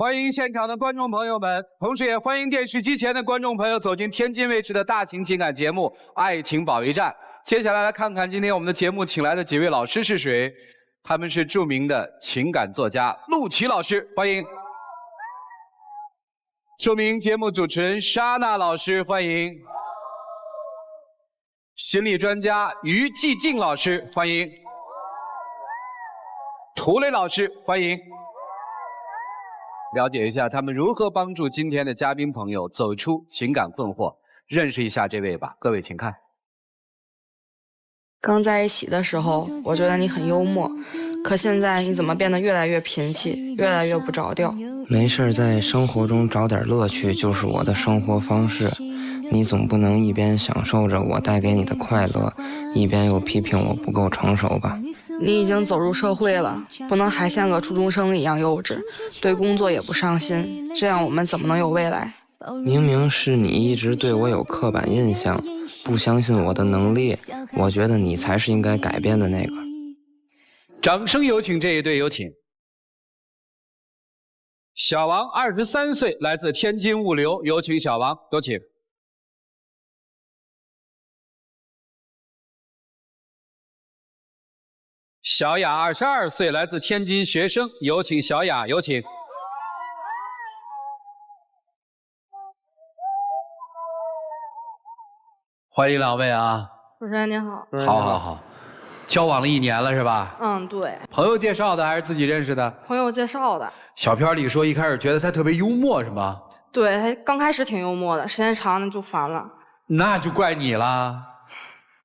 欢迎现场的观众朋友们，同时也欢迎电视机前的观众朋友走进天津卫视的大型情感节目《爱情保卫战》。接下来来看看今天我们的节目请来的几位老师是谁？他们是著名的情感作家陆琪老师，欢迎；著名节目主持人莎娜老师，欢迎；心理专家于继静老师，欢迎；涂磊老师，欢迎。了解一下他们如何帮助今天的嘉宾朋友走出情感困惑，认识一下这位吧。各位请看。刚在一起的时候，我觉得你很幽默，可现在你怎么变得越来越贫气，越来越不着调？没事，在生活中找点乐趣就是我的生活方式。你总不能一边享受着我带给你的快乐，一边又批评我不够成熟吧？你已经走入社会了，不能还像个初中生一样幼稚，对工作也不上心，这样我们怎么能有未来？明明是你一直对我有刻板印象，不相信我的能力，我觉得你才是应该改变的那个。掌声有请这一对，有请。小王23岁，来自天津物流，有请小王，有请。小雅22岁，来自天津学生，有请小雅，有请。欢迎两位啊！主持人您好。好，交往了1年了是吧？嗯，对。朋友介绍的还是自己认识的？朋友介绍的。小片里说一开始觉得他特别幽默是吗？对，他刚开始挺幽默的，时间长了就烦了。那就怪你了，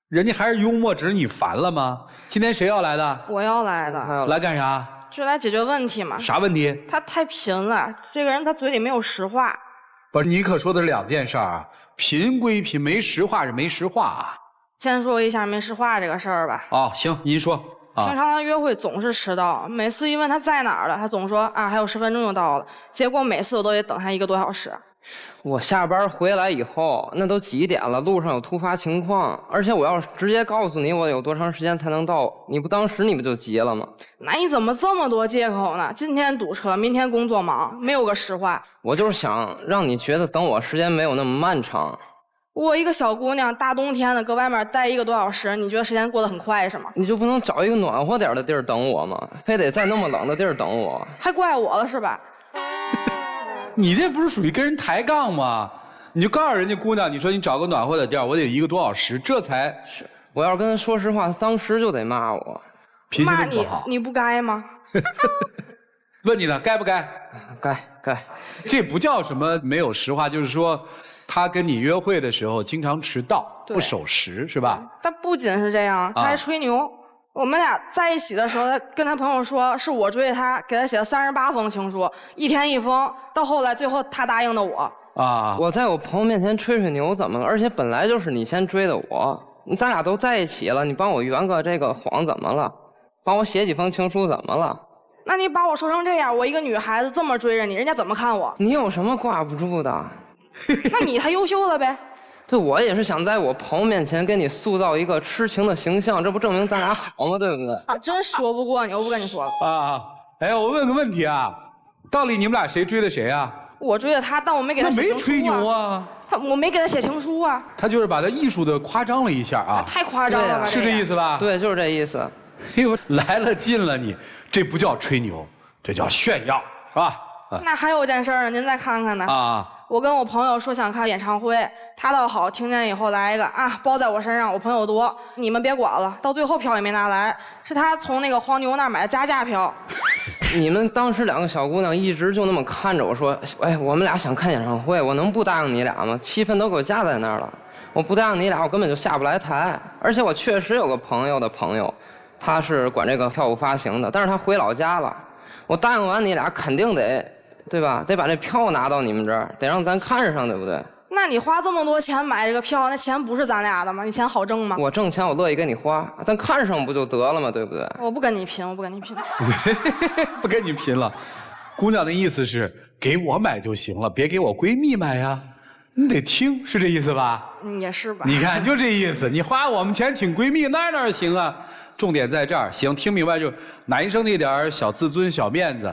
人家还是幽默，只是你烦了吗？今天谁要来的？我要来的。来干啥？就来解决问题嘛。啥问题？他太贫了，这个人他嘴里没有实话。不是，你可说的是2件事啊。贫归贫，没实话是没实话啊。先说一下没实话这个事儿吧。哦，行，您说。平常他约会总是迟到，每次一问他在哪儿了，他总说啊还有10分钟就到了，结果每次我都得等他1个多小时。我下班回来以后，那都几点了，路上有突发情况，而且我要是直接告诉你我有多长时间才能到，你不当时你不就急了吗？那你怎么这么多借口呢？今天堵车，明天工作忙，没有个实话。我就是想让你觉得等我时间没有那么漫长。我一个小姑娘，大冬天的搁外面待1个多小时，你觉得时间过得很快是吗？你就不能找一个暖和点的地儿等我吗？非得在那么冷的地儿等我？还怪我了是吧？你这不是属于跟人抬杠吗？你就告诉人家姑娘，你说你找个暖和的地儿，我得1个多小时，这才是。我要是跟她说实话，当时就得骂我，脾气不好。你不该吗？问你呢，该不该？该。这不叫什么没有实话，就是说，他跟你约会的时候经常迟到，不守时，是吧？他不仅是这样，他还吹牛。我们俩在一起的时候，他跟他朋友说是我追他，给他写了38封情书，1天1封，到后来最后他答应的我。啊！我在我朋友面前吹牛怎么了？而且本来就是你先追的我，咱俩都在一起了，你帮我圆个这个谎怎么了？帮我写几封情书怎么了？那你把我说成这样，我一个女孩子这么追着你，人家怎么看我？你有什么挂不住的？那你太优秀了呗。对，我也是想在我朋友面前给你塑造一个痴情的形象，这不证明咱俩好吗？对不对？啊，真说不过你，我不跟你说了。啊，哎，我问个问题啊，到底你们俩谁追的谁啊？我追的他，但我没给他写情书啊。那没吹牛啊。我没给他写情书啊。他就是把他艺术的夸张了一下啊。太夸张了吧？是这意思吧？对，就是这意思。哎呦，来了劲了你，这不叫吹牛，这叫炫耀，是吧？那还有一件事呢，您再看看呢。啊。我跟我朋友说想看演唱会，他倒好，听见以后来一个啊，包在我身上，我朋友多，你们别管了。到最后票也没拿来，是他从那个黄牛那儿买的加价票。你们当时2个小姑娘一直就那么看着我说，哎，我们俩想看演唱会，我能不答应你俩吗？气氛都给我架在那儿了，我不答应你俩，我根本就下不来台。而且我确实有个朋友的朋友，他是管这个票务发行的，但是他回老家了，我答应完你俩肯定得。对吧？得把这票拿到你们这儿，得让咱看上，对不对？那你花这么多钱买这个票，那钱不是咱俩的吗？你钱好挣吗？我挣钱，我乐意给你花，咱看上不就得了吗？对不对？我不跟你拼，我不跟你拼。不跟你拼了。姑娘的意思是给我买就行了，别给我闺蜜买呀。你得听，是这意思吧？也是吧。你看，就这意思。你花我们钱请闺蜜，那哪行啊？重点在这儿。行，听明白就男生那点小自尊、小面子。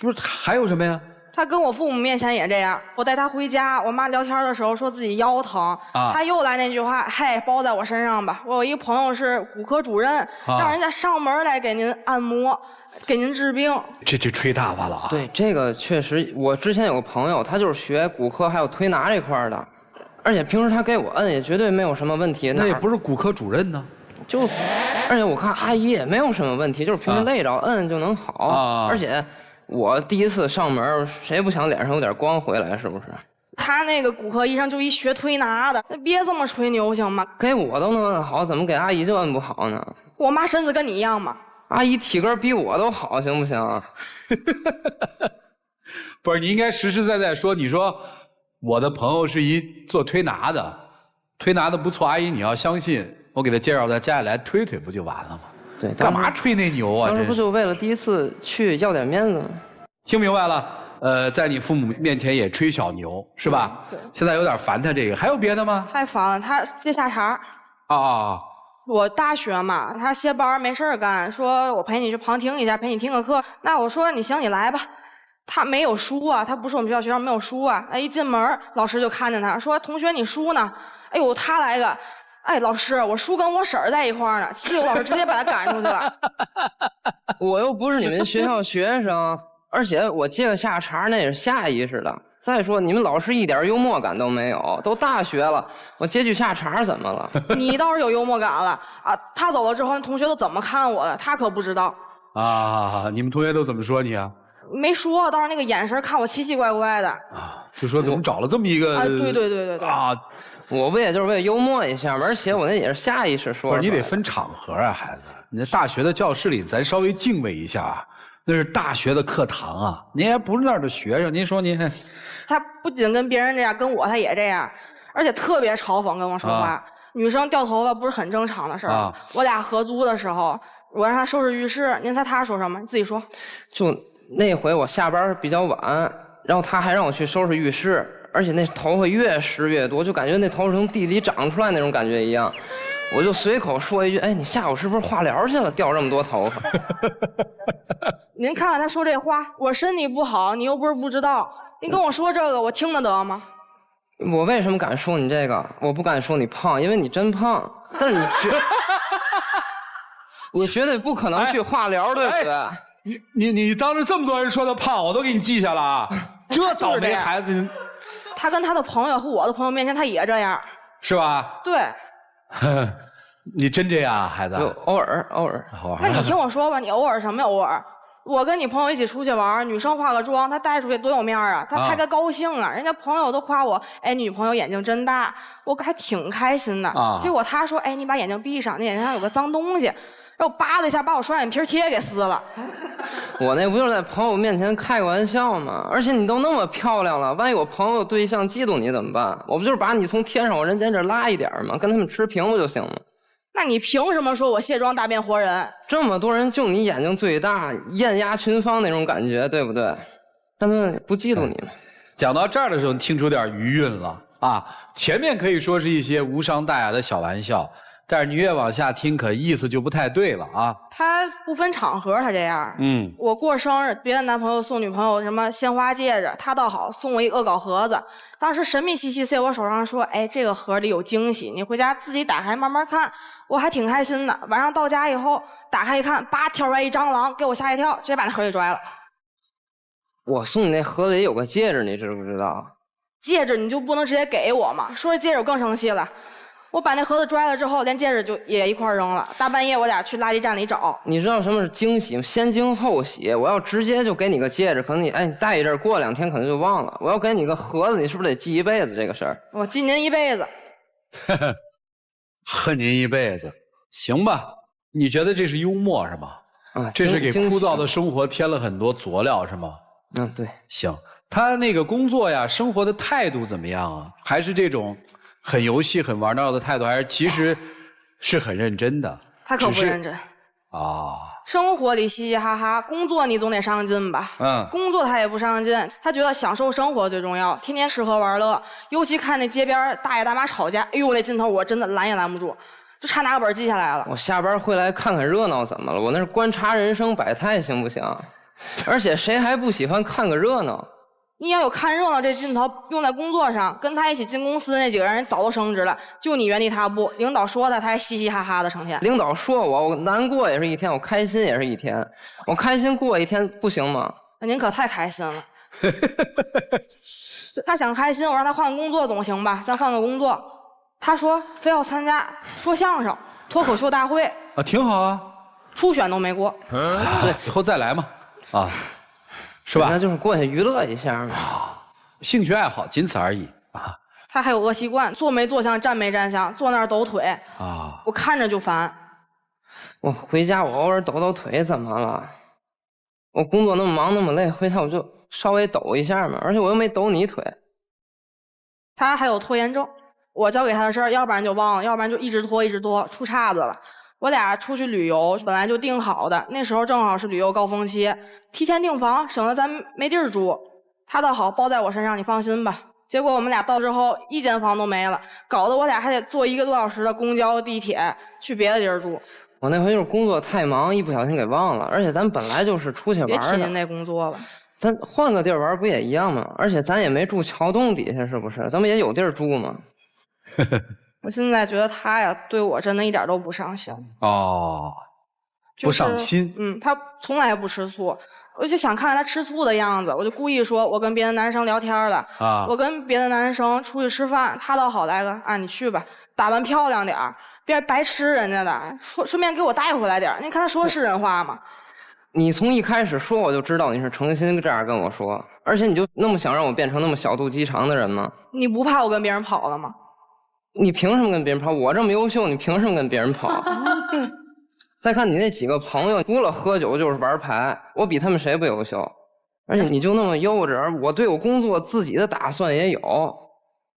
不是还有什么呀？他跟我父母面前也这样。我带他回家，我妈聊天的时候说自己腰疼，他又来那句话：“嘿，包在我身上吧。”我有一朋友是骨科主任，让人家上门来给您按摩，给您治病。这吹大发了啊！对，这个确实，我之前有个朋友，他就是学骨科还有推拿这块的，而且平时他给我摁也绝对没有什么问题。那也不是骨科主任呢。而且我看阿姨也没有什么问题，就是平时累着摁就能好。而且我第一次上门，谁不想脸上有点光回来，是不是？他那个骨科医生就一学推拿的，那别这么吹牛行吗？给我都能摁好，怎么给阿姨就摁不好呢？我妈身子跟你一样吗？阿姨体格比我都好，行不行？不是，你应该实实在在说，你说我的朋友是一做推拿的，推拿的不错，阿姨你要相信，我给他介绍到家里来推推不就完了吗？对，干嘛吹那牛啊？当时不就为了第一次去要点面子吗？听明白了，在你父母面前也吹小牛是吧？对。现在有点烦他这个，还有别的吗？太烦了，他接下茬。我大学嘛，他歇班没事干，说我陪你去旁听一下，陪你听个课。那我说你行，你来吧。他没有书啊，他不是我们学校没有书啊。那一进门，老师就看见他说：“同学，你书呢？”哎呦，他来个，哎，老师，我叔跟我婶儿在一块儿呢，气我老师直接把他赶出去了。我又不是你们学校学生，而且我接个下茬那是下意识的。再说你们老师一点幽默感都没有，都大学了，我接句下茬怎么了？你倒是有幽默感了啊！他走了之后，那同学都怎么看我的？他可不知道。你们同学都怎么说你啊？没说，倒是那个眼神看我奇奇怪怪的。就说怎么找了这么一个？对。我不也就是为了幽默一下吗？而且我那也是下意识说。不是，你得分场合啊，孩子。你在大学的教室里，咱稍微敬畏一下啊。那是大学的课堂啊，您还不是那儿的学生，您说您还……他不仅跟别人这样，跟我他也这样，而且特别嘲讽跟我说话。女生掉头发不是很正常的事儿。我俩合租的时候，我让他收拾浴室，您猜他说什么？你自己说。就那回我下班比较晚，然后他还让我去收拾浴室，而且那头发越湿越多，就感觉那头发从地里长出来那种感觉一样。我就随口说一句：“哎，你下午是不是化疗去了？掉这么多头发。”您看看他说这话，我身体不好，你又不是不知道。你跟我说这个，我听得得吗？我为什么敢说你这个？我不敢说你胖，因为你真胖。但是你你绝对不可能去化疗，对不对？你当着这么多人说他胖，我都给你记下了啊！这倒霉孩子，他跟他的朋友和我的朋友面前，他也这样，是吧？对。你真这样，孩子？偶尔。那你听我说吧，你偶尔什么偶尔？我跟你朋友一起出去玩，女生化个妆，她带出去多有面啊！她该高兴啊！人家朋友都夸我，哎，女朋友眼睛真大，我还挺开心的。结果他说，哎，你把眼睛闭上，那眼睛上有个脏东西，然后叭的一下把我双眼皮贴给撕了。我那不就是在朋友面前开个玩笑吗？而且你都那么漂亮了，万一我朋友对象嫉妒你怎么办？我不就是把你从天上往人间这拉一点吗？跟他们持平不就行吗？那你凭什么说我卸妆大变活人？这么多人就你眼睛最大，艳压群芳那种感觉，对不对？他们不嫉妒你吗？讲到这儿的时候，听出点余韵了啊！前面可以说是一些无伤大雅的小玩笑，但是你越往下听，可意思就不太对了啊。他不分场合，他这样。我过生日，别的男朋友送女朋友什么鲜花戒指，他倒好，送我一恶搞盒子。当时神秘兮兮塞我手上说：“哎，这个盒里有惊喜，你回家自己打开慢慢看。”我还挺开心的。晚上到家以后，打开一看，叭跳出来一蟑螂，给我吓一跳，直接把那盒给拽了。我送你那盒里有个戒指，你知不知道？戒指你就不能直接给我吗？说这戒指我更生气了。我把那盒子拽了之后，连戒指就也一块扔了。大半夜我俩去垃圾站里找。你知道什么是惊喜吗？先惊后喜。我要直接就给你个戒指，可能你戴一阵，过2天可能就忘了。我要给你个盒子，你是不是得记一辈子这个事儿？我记您一辈子。恨您一辈子，行吧？你觉得这是幽默是吗？这是给枯燥的生活添了很多佐料是吗？对。行，他那个工作呀，生活的态度怎么样啊？还是这种很游戏、很玩闹的态度，还是其实是很认真的？他可不认真生活里嘻嘻哈哈，工作你总得上进吧？工作他也不上进，他觉得享受生活最重要，天天吃喝玩乐。尤其看那街边大爷大妈吵架，哎呦，那劲头我真的拦也拦不住，就差拿个本记下来了。我下班回来看看热闹怎么了？我那是观察人生百态，行不行？而且谁还不喜欢看个热闹？你要有看热闹这劲头，用在工作上，跟他一起进公司的那几个人早都升职了，就你原地踏步。领导说他还嘻嘻哈哈的成天。领导说我难过也是一天，我开心也是一天，我开心过一天不行吗？您可太开心了。他想开心，我让他换个工作总行吧？咱换个工作。他说非要参加说相声、脱口秀大会啊，挺好啊，初选都没过。对，以后再来嘛，啊。是吧？那就是过去娱乐一下嘛，兴趣爱好仅此而已啊。他还有恶习惯，坐没坐相，站没站相，坐那儿抖腿啊，我看着就烦。我回家我偶尔抖抖腿怎么了？我工作那么忙那么累，回家我就稍微抖一下嘛，而且我又没抖你腿。他还有拖延症，我交给他的事儿，要不然就忘了，要不然就一直拖，出岔子了。我俩出去旅游本来就定好的，那时候正好是旅游高峰期，提前订房省得咱没地儿住。他倒好，包在我身上，你放心吧。结果我们俩到之后一间房都没了，搞得我俩还得坐1个多小时的公交地铁去别的地儿住。我那回就是工作太忙，一不小心给忘了，而且咱本来就是出去玩的。别提您那工作了，咱换个地儿玩不也一样吗？而且咱也没住桥洞底下，是不是？咱们也有地儿住吗？我现在觉得他呀，对我真的一点都不上心哦，不上心。他从来不吃醋，我就想看看他吃醋的样子，我就故意说我跟别的男生聊天了啊，我跟别的男生出去吃饭，他倒好来个啊，你去吧，打扮漂亮点儿，别白吃人家的，顺便给我带回来点儿。你看他说是人话吗？你从一开始说我就知道你是诚心这样跟我说，而且你就那么想让我变成那么小肚鸡肠的人吗？你不怕我跟别人跑了吗？你凭什么跟别人跑？我这么优秀，你凭什么跟别人跑？再看你那几个朋友，除了喝酒就是玩牌，我比他们谁不优秀？而且你就那么幼稚，而我对我工作自己的打算也有，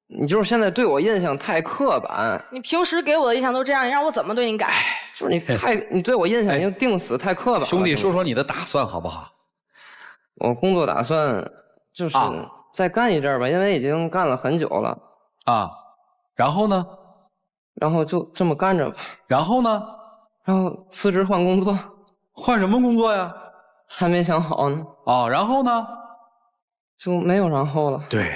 你就是现在对我印象太刻板。你平时给我的印象都这样，你让我怎么对你改？就是你对我印象已经定死太刻板了。兄弟，说说你的打算好不好？我工作打算就是再干一阵吧，因为已经干了很久了啊。然后呢？然后就这么干着吧。然后呢？然后辞职换工作。换什么工作呀？还没想好呢。哦，然后呢？就没有然后了。对，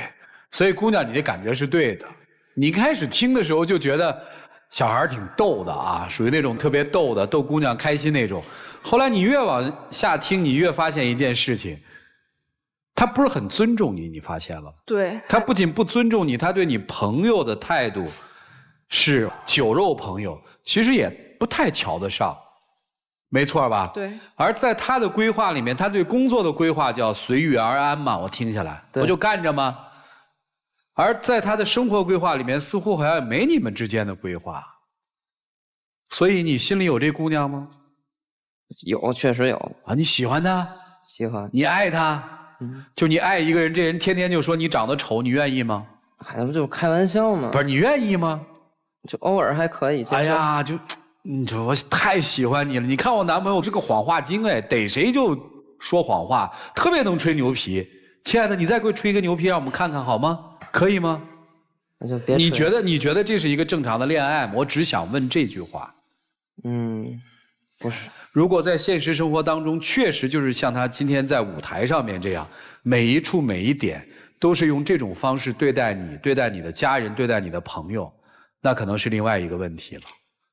所以姑娘，你这感觉是对的。你开始听的时候就觉得小孩挺逗的啊，属于那种特别逗的，逗姑娘开心那种。后来你越往下听，你越发现一件事情。他不是很尊重你，你发现了吗？对，他不仅不尊重你，他对你朋友的态度是酒肉朋友，其实也不太瞧得上，没错吧？对。而在他的规划里面，他对工作的规划叫随遇而安嘛，我听下来，不就干着吗？而在他的生活规划里面，似乎好像也没你们之间的规划。所以你心里有这姑娘吗？有，确实有啊。你喜欢她？喜欢。你爱她？就你爱一个人，这人天天就说你长得丑，你愿意吗？哎，那不就是开玩笑吗？不是，你愿意吗？就偶尔还可以。哎呀，你说我太喜欢你了。你看我男朋友这个谎话精，哎，逮谁就说谎话，特别能吹牛皮。亲爱的，你再给我吹个牛皮，让我们看看好吗？可以吗？那就别。你觉得这是一个正常的恋爱吗？我只想问这句话。不是。如果在现实生活当中，确实就是像他今天在舞台上面这样，每一处每一点都是用这种方式对待你、对待你的家人、对待你的朋友，那可能是另外一个问题了。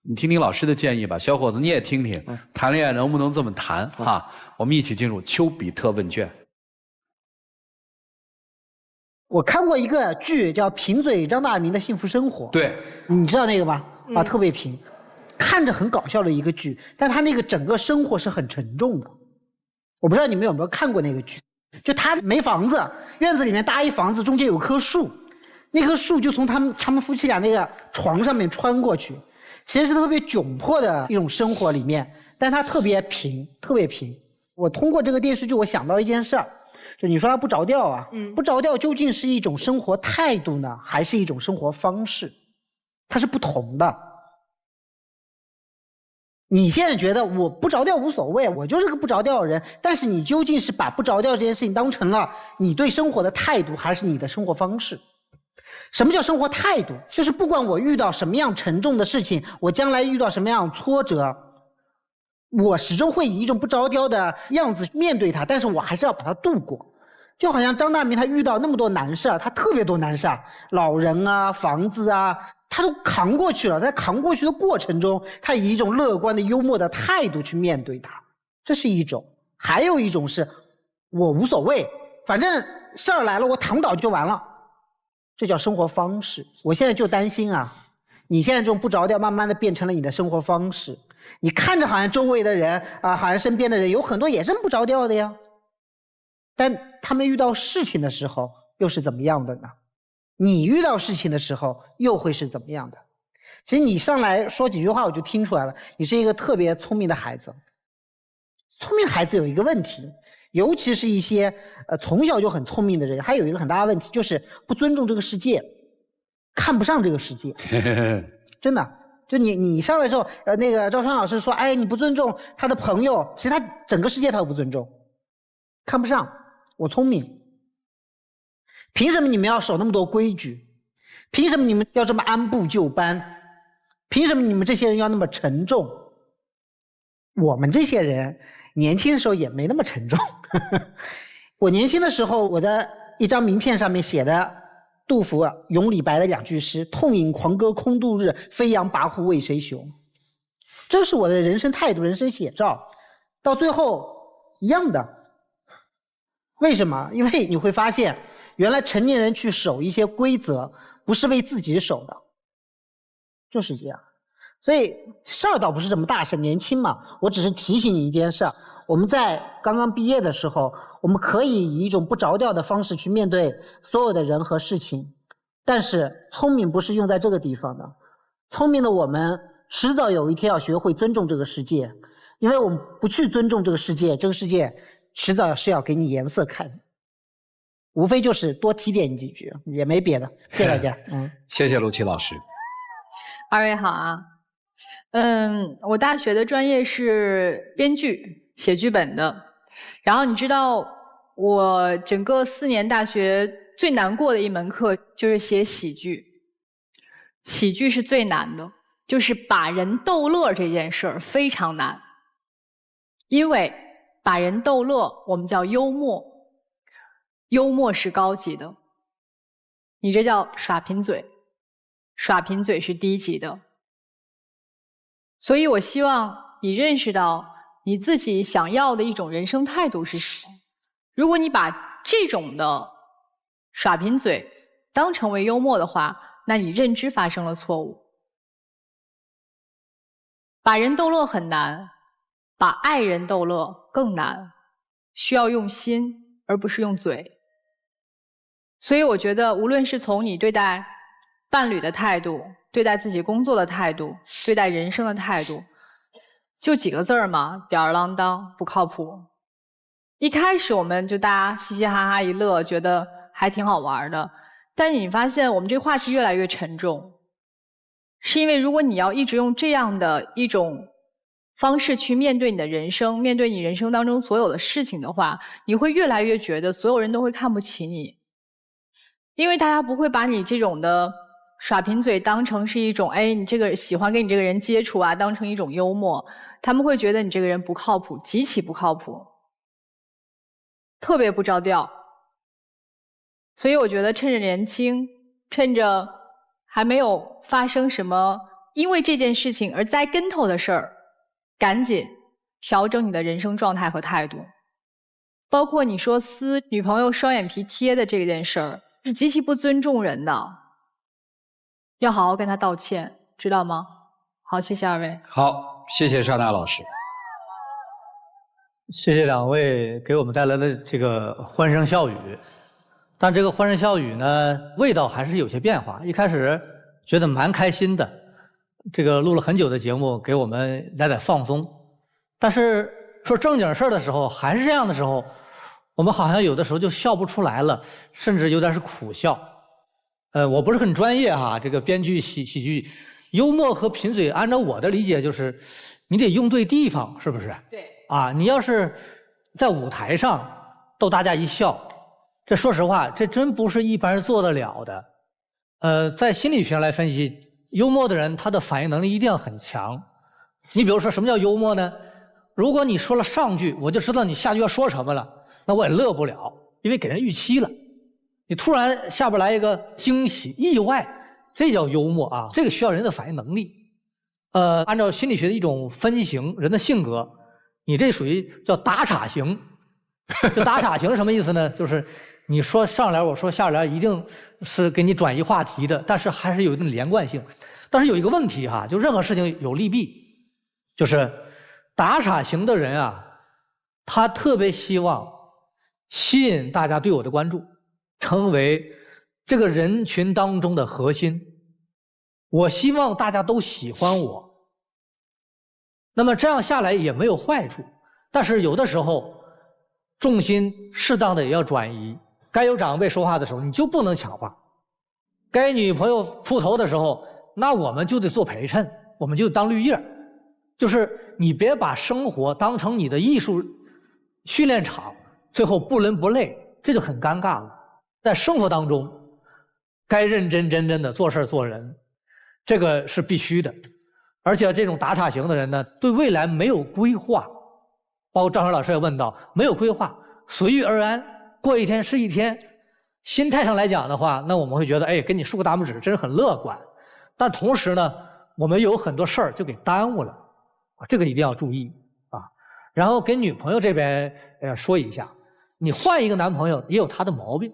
你听听老师的建议吧，小伙子，你也听听，谈恋爱能不能这么谈哈？我们一起进入丘比特问卷。我看过一个剧叫《贫嘴张大民的幸福生活》，对，你知道那个吧？啊，特别贫。看着很搞笑的一个剧，但他那个整个生活是很沉重的。我不知道你们有没有看过那个剧，就他没房子，院子里面搭一房子，中间有棵树，那棵树就从他们夫妻俩那个床上面穿过去，其实是特别窘迫的一种生活里面，但他特别贫，特别贫。我通过这个电视剧，我想到一件事儿，就你说他不着调啊，不着调究竟是一种生活态度呢，还是一种生活方式？它是不同的。你现在觉得我不着调无所谓，我就是个不着调的人，但是你究竟是把不着调这件事情当成了你对生活的态度，还是你的生活方式？什么叫生活态度？就是不管我遇到什么样沉重的事情，我将来遇到什么样挫折，我始终会以一种不着调的样子面对它，但是我还是要把它度过。就好像张大民他遇到那么多难事儿，他特别多难事儿，老人啊、房子啊，他都扛过去了。在扛过去的过程中，他以一种乐观的、幽默的态度去面对它，这是一种。还有一种是，我无所谓，反正事儿来了，我躺倒就完了，这叫生活方式。我现在就担心啊，你现在这种不着调，慢慢的变成了你的生活方式。你看着好像周围的人啊，好像身边的人有很多也是不着调的呀。但他们遇到事情的时候又是怎么样的呢？你遇到事情的时候又会是怎么样的？其实你上来说几句话我就听出来了，你是一个特别聪明的孩子。聪明孩子有一个问题，尤其是一些从小就很聪明的人，还有一个很大的问题，就是不尊重这个世界，看不上这个世界。真的，就你上来之后，那个赵川老师说，哎，你不尊重他的朋友，其实他整个世界他都不尊重，看不上。我聪明，凭什么你们要守那么多规矩？凭什么你们要这么按部就班？凭什么你们这些人要那么沉重？我们这些人年轻的时候也没那么沉重。我年轻的时候，我的一张名片上面写的杜甫咏李白的2句诗：痛饮狂歌空度日，飞扬跋扈为谁雄。这是我的人生态度、人生写照，到最后一样的。为什么？因为你会发现，原来成年人去守一些规则，不是为自己守的，就是这样。所以事儿倒不是这么大事，年轻嘛，我只是提醒你一件事：我们在刚刚毕业的时候，我们可以以一种不着调的方式去面对所有的人和事情，但是聪明不是用在这个地方的。聪明的我们迟早有一天要学会尊重这个世界，因为我们不去尊重这个世界，这个世界迟早是要给你颜色看，无非就是多提点你几句，也没别的。谢谢大家。谢谢陆琪老师。二位好啊。我大学的专业是编剧，写剧本的。然后你知道，我整个4年大学最难过的一门课就是写喜剧。喜剧是最难的，就是把人逗乐这件事儿非常难，因为把人逗乐，我们叫幽默，幽默是高级的，你这叫耍贫嘴，耍贫嘴是低级的。所以我希望你认识到你自己想要的一种人生态度是什么。如果你把这种的耍贫嘴当成为幽默的话，那你认知发生了错误。把人逗乐很难，把爱人逗乐更难，需要用心而不是用嘴。所以我觉得无论是从你对待伴侣的态度，对待自己工作的态度，对待人生的态度，就几个字儿嘛，吊儿郎当，不靠谱。一开始我们就大家嘻嘻哈哈一乐，觉得还挺好玩的，但你发现我们这个话题越来越沉重，是因为如果你要一直用这样的一种方式去面对你的人生，面对你人生当中所有的事情的话，你会越来越觉得所有人都会看不起你，因为大家不会把你这种的耍贫嘴当成是一种，哎，你这个喜欢跟你这个人接触啊，当成一种幽默，他们会觉得你这个人不靠谱，极其不靠谱，特别不着调。所以我觉得趁着年轻，趁着还没有发生什么因为这件事情而栽跟头的事儿，赶紧调整你的人生状态和态度。包括你说撕女朋友双眼皮贴的这件事儿，是极其不尊重人的，要好好跟他道歉，知道吗？好，谢谢二位。好，谢谢沙娜老师。谢谢2位给我们带来的这个欢声笑语，但这个欢声笑语呢，味道还是有些变化。一开始觉得蛮开心的，这个录了很久的节目，给我们来点放松。但是说正经事儿的时候，还是这样的时候，我们好像有的时候就笑不出来了，甚至有点是苦笑。我不是很专业哈，这个编剧喜剧，幽默和贫嘴，按照我的理解就是，你得用对地方，是不是？对。啊，你要是在舞台上逗大家一笑，这说实话，这真不是一般人做得了的。在心理学上来分析，幽默的人他的反应能力一定要很强。你比如说，什么叫幽默呢？如果你说了上句，我就知道你下句要说什么了，那我也乐不了。因为给人预期了。你突然下边来一个惊喜、意外，这叫幽默啊！这个需要人的反应能力。按照心理学的一种分型，人的性格，你这属于叫打岔型。这打岔型什么意思呢？就是你说上联，我说下联，一定是给你转移话题的，但是还是有一定连贯性。但是有一个问题哈，就任何事情有利弊，就是打岔型的人啊，他特别希望吸引大家对我的关注，成为这个人群当中的核心。我希望大家都喜欢我，那么这样下来也没有坏处，但是有的时候重心适当的也要转移。该有长辈说话的时候，你就不能抢话；该女朋友出头的时候，那我们就得做陪衬，我们就当绿叶。就是你别把生活当成你的艺术训练场，最后不伦不类，这就很尴尬了。在生活当中，该认真真的做事做人，这个是必须的。而且这种打岔型的人呢，对未来没有规划，包括赵成老师也问到，没有规划，随遇而安，过一天是一天。心态上来讲的话，那我们会觉得，哎，给你竖个大拇指，真是很乐观。但同时呢，我们有很多事儿就给耽误了，这个一定要注意啊。然后跟女朋友这边说一下，你换一个男朋友也有他的毛病，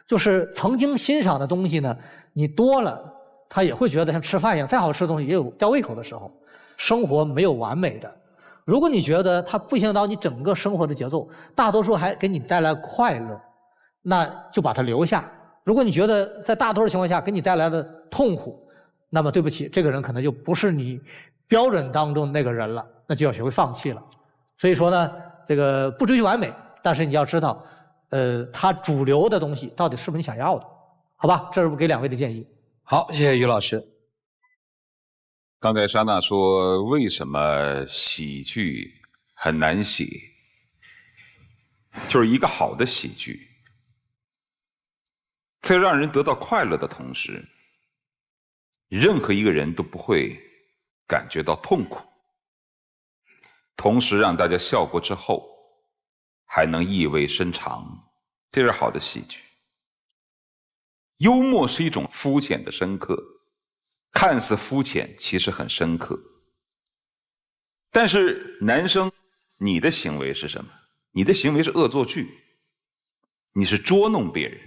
就是曾经欣赏的东西呢，你多了，他也会觉得像吃饭一样，再好吃的东西也有吊胃口的时候。生活没有完美的，如果你觉得它不影响到你整个生活的节奏，大多数还给你带来快乐，那就把它留下。如果你觉得在大多数情况下给你带来的痛苦，那么对不起，这个人可能就不是你标准当中的那个人了，那就要学会放弃了。所以说呢，这个不追求完美，但是你要知道，它主流的东西到底是不是你想要的，好吧？这是给两位的建议。好，谢谢于老师。刚才莎娜说，为什么喜剧很难写？就是一个好的喜剧，在让人得到快乐的同时，任何一个人都不会感觉到痛苦，同时让大家笑过之后还能意味深长，这是好的喜剧。幽默是一种肤浅的深刻，看似肤浅，其实很深刻。但是男生，你的行为是什么？你的行为是恶作剧，你是捉弄别人。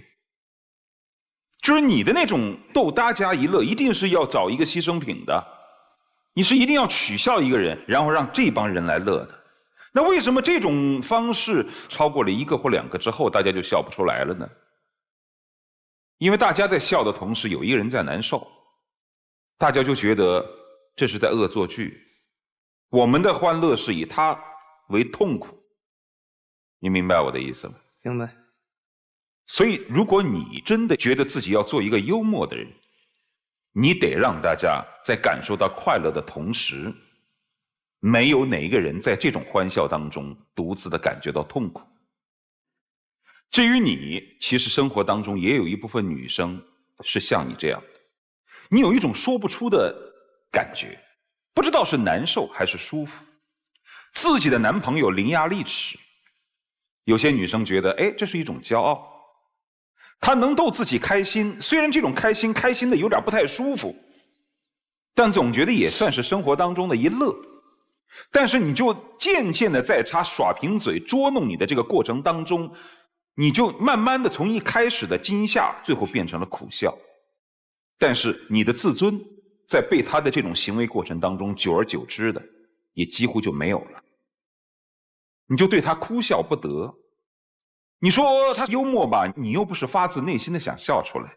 就是你的那种逗大家一乐，一定是要找一个牺牲品的，你是一定要取笑一个人，然后让这帮人来乐的。那为什么这种方式超过了一个或两个之后，大家就笑不出来了呢？因为大家在笑的同时，有一个人在难受，大家就觉得这是在恶作剧。我们的欢乐是以他为痛苦，你明白我的意思吗？明白。所以如果你真的觉得自己要做一个幽默的人，你得让大家在感受到快乐的同时，没有哪一个人在这种欢笑当中独自的感觉到痛苦。至于你，其实生活当中也有一部分女生是像你这样的，你有一种说不出的感觉，不知道是难受还是舒服，自己的男朋友伶牙俐齿。有些女生觉得，哎，这是一种骄傲，她能逗自己开心，虽然这种开心的有点不太舒服，但总觉得也算是生活当中的一乐。但是你就渐渐的在她耍贫嘴捉弄你的这个过程当中，你就慢慢的从一开始的惊吓，最后变成了苦笑。但是你的自尊在被他的这种行为过程当中，久而久之的也几乎就没有了，你就对他哭笑不得。你说他幽默吧，你又不是发自内心的想笑出来。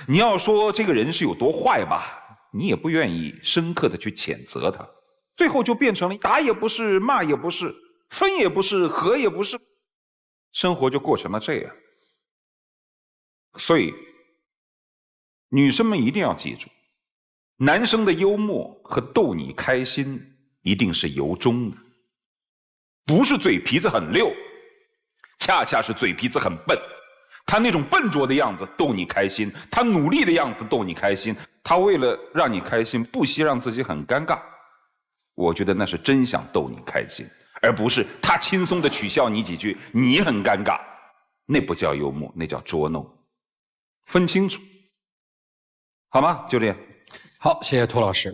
你要说这个人是有多坏吧，你也不愿意深刻的去谴责他，最后就变成了打也不是，骂也不是，分也不是，合也不是，生活就过成了这样。所以女生们一定要记住，男生的幽默和逗你开心一定是由衷的，不是嘴皮子很溜，恰恰是嘴皮子很笨。他那种笨拙的样子逗你开心，他努力的样子逗你开心，他为了让你开心不惜让自己很尴尬，我觉得那是真想逗你开心，而不是他轻松的取笑你几句，你很尴尬。那不叫幽默，那叫捉弄，分清楚，好吗？就这样。好，谢谢涂老师。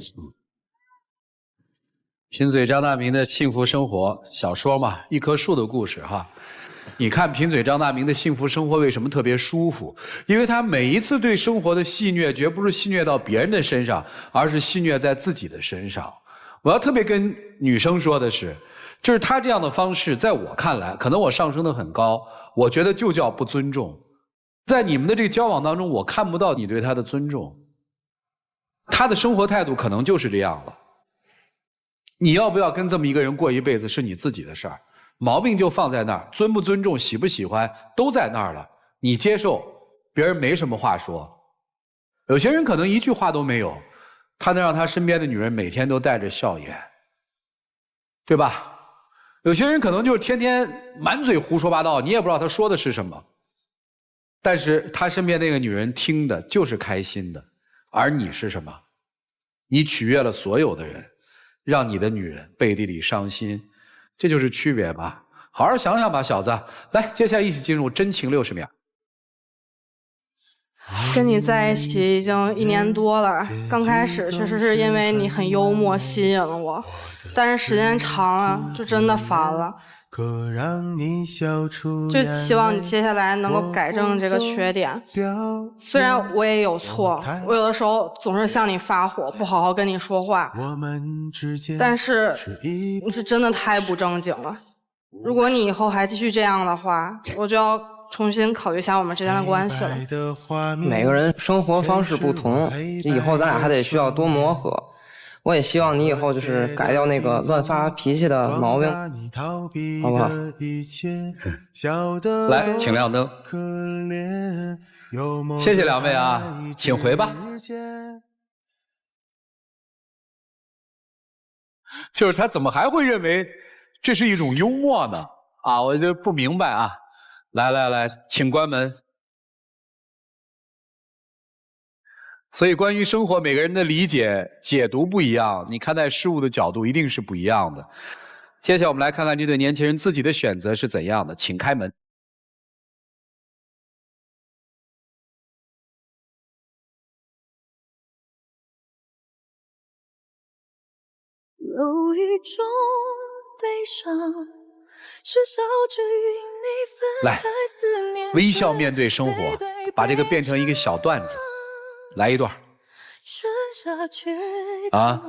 贫嘴张大民的幸福生活小说嘛，一棵树的故事哈。你看贫嘴张大民的幸福生活为什么特别舒服？因为他每一次对生活的戏谑，绝不是戏谑到别人的身上，而是戏谑在自己的身上。我要特别跟女生说的是，就是他这样的方式，在我看来，可能我上升得很高，我觉得就叫不尊重。在你们的这个交往当中，我看不到你对他的尊重。他的生活态度可能就是这样了。你要不要跟这么一个人过一辈子是你自己的事儿，毛病就放在那儿，尊不尊重、喜不喜欢都在那儿了，你接受，别人没什么话说。有些人可能一句话都没有，他能让他身边的女人每天都带着笑颜，对吧？有些人可能就是天天满嘴胡说八道，你也不知道他说的是什么，但是他身边那个女人听的就是开心的。而你是什么？你取悦了所有的人，让你的女人背地里伤心，这就是区别吧。好好想想吧，小子。来，接下来一起进入真情60秒。跟你在一起已经1年多了，刚开始确实是因为你很幽默吸引了我，但是时间长了就真的烦了。就希望你接下来能够改正这个缺点。虽然我也有错，我有的时候总是向你发火，不好好跟你说话，但是你是真的太不正经了。如果你以后还继续这样的话，我就要重新考虑一下我们之间的关系了。每个人生活方式不同，以后咱俩还得需要多磨合。我也希望你以后就是改掉那个乱发脾气的毛病，好不好？来，请亮灯。谢谢两位啊，请回吧。就是他怎么还会认为这是一种幽默呢？啊，我就不明白啊。来，请关门。所以关于生活，每个人的理解、解读不一样，你看待事物的角度一定是不一样的。接下来我们来看看这对年轻人自己的选择是怎样的，请开门。有一种悲伤是少之于你分开思念，微笑面对生活，把这个变成一个小段子。来一段啊！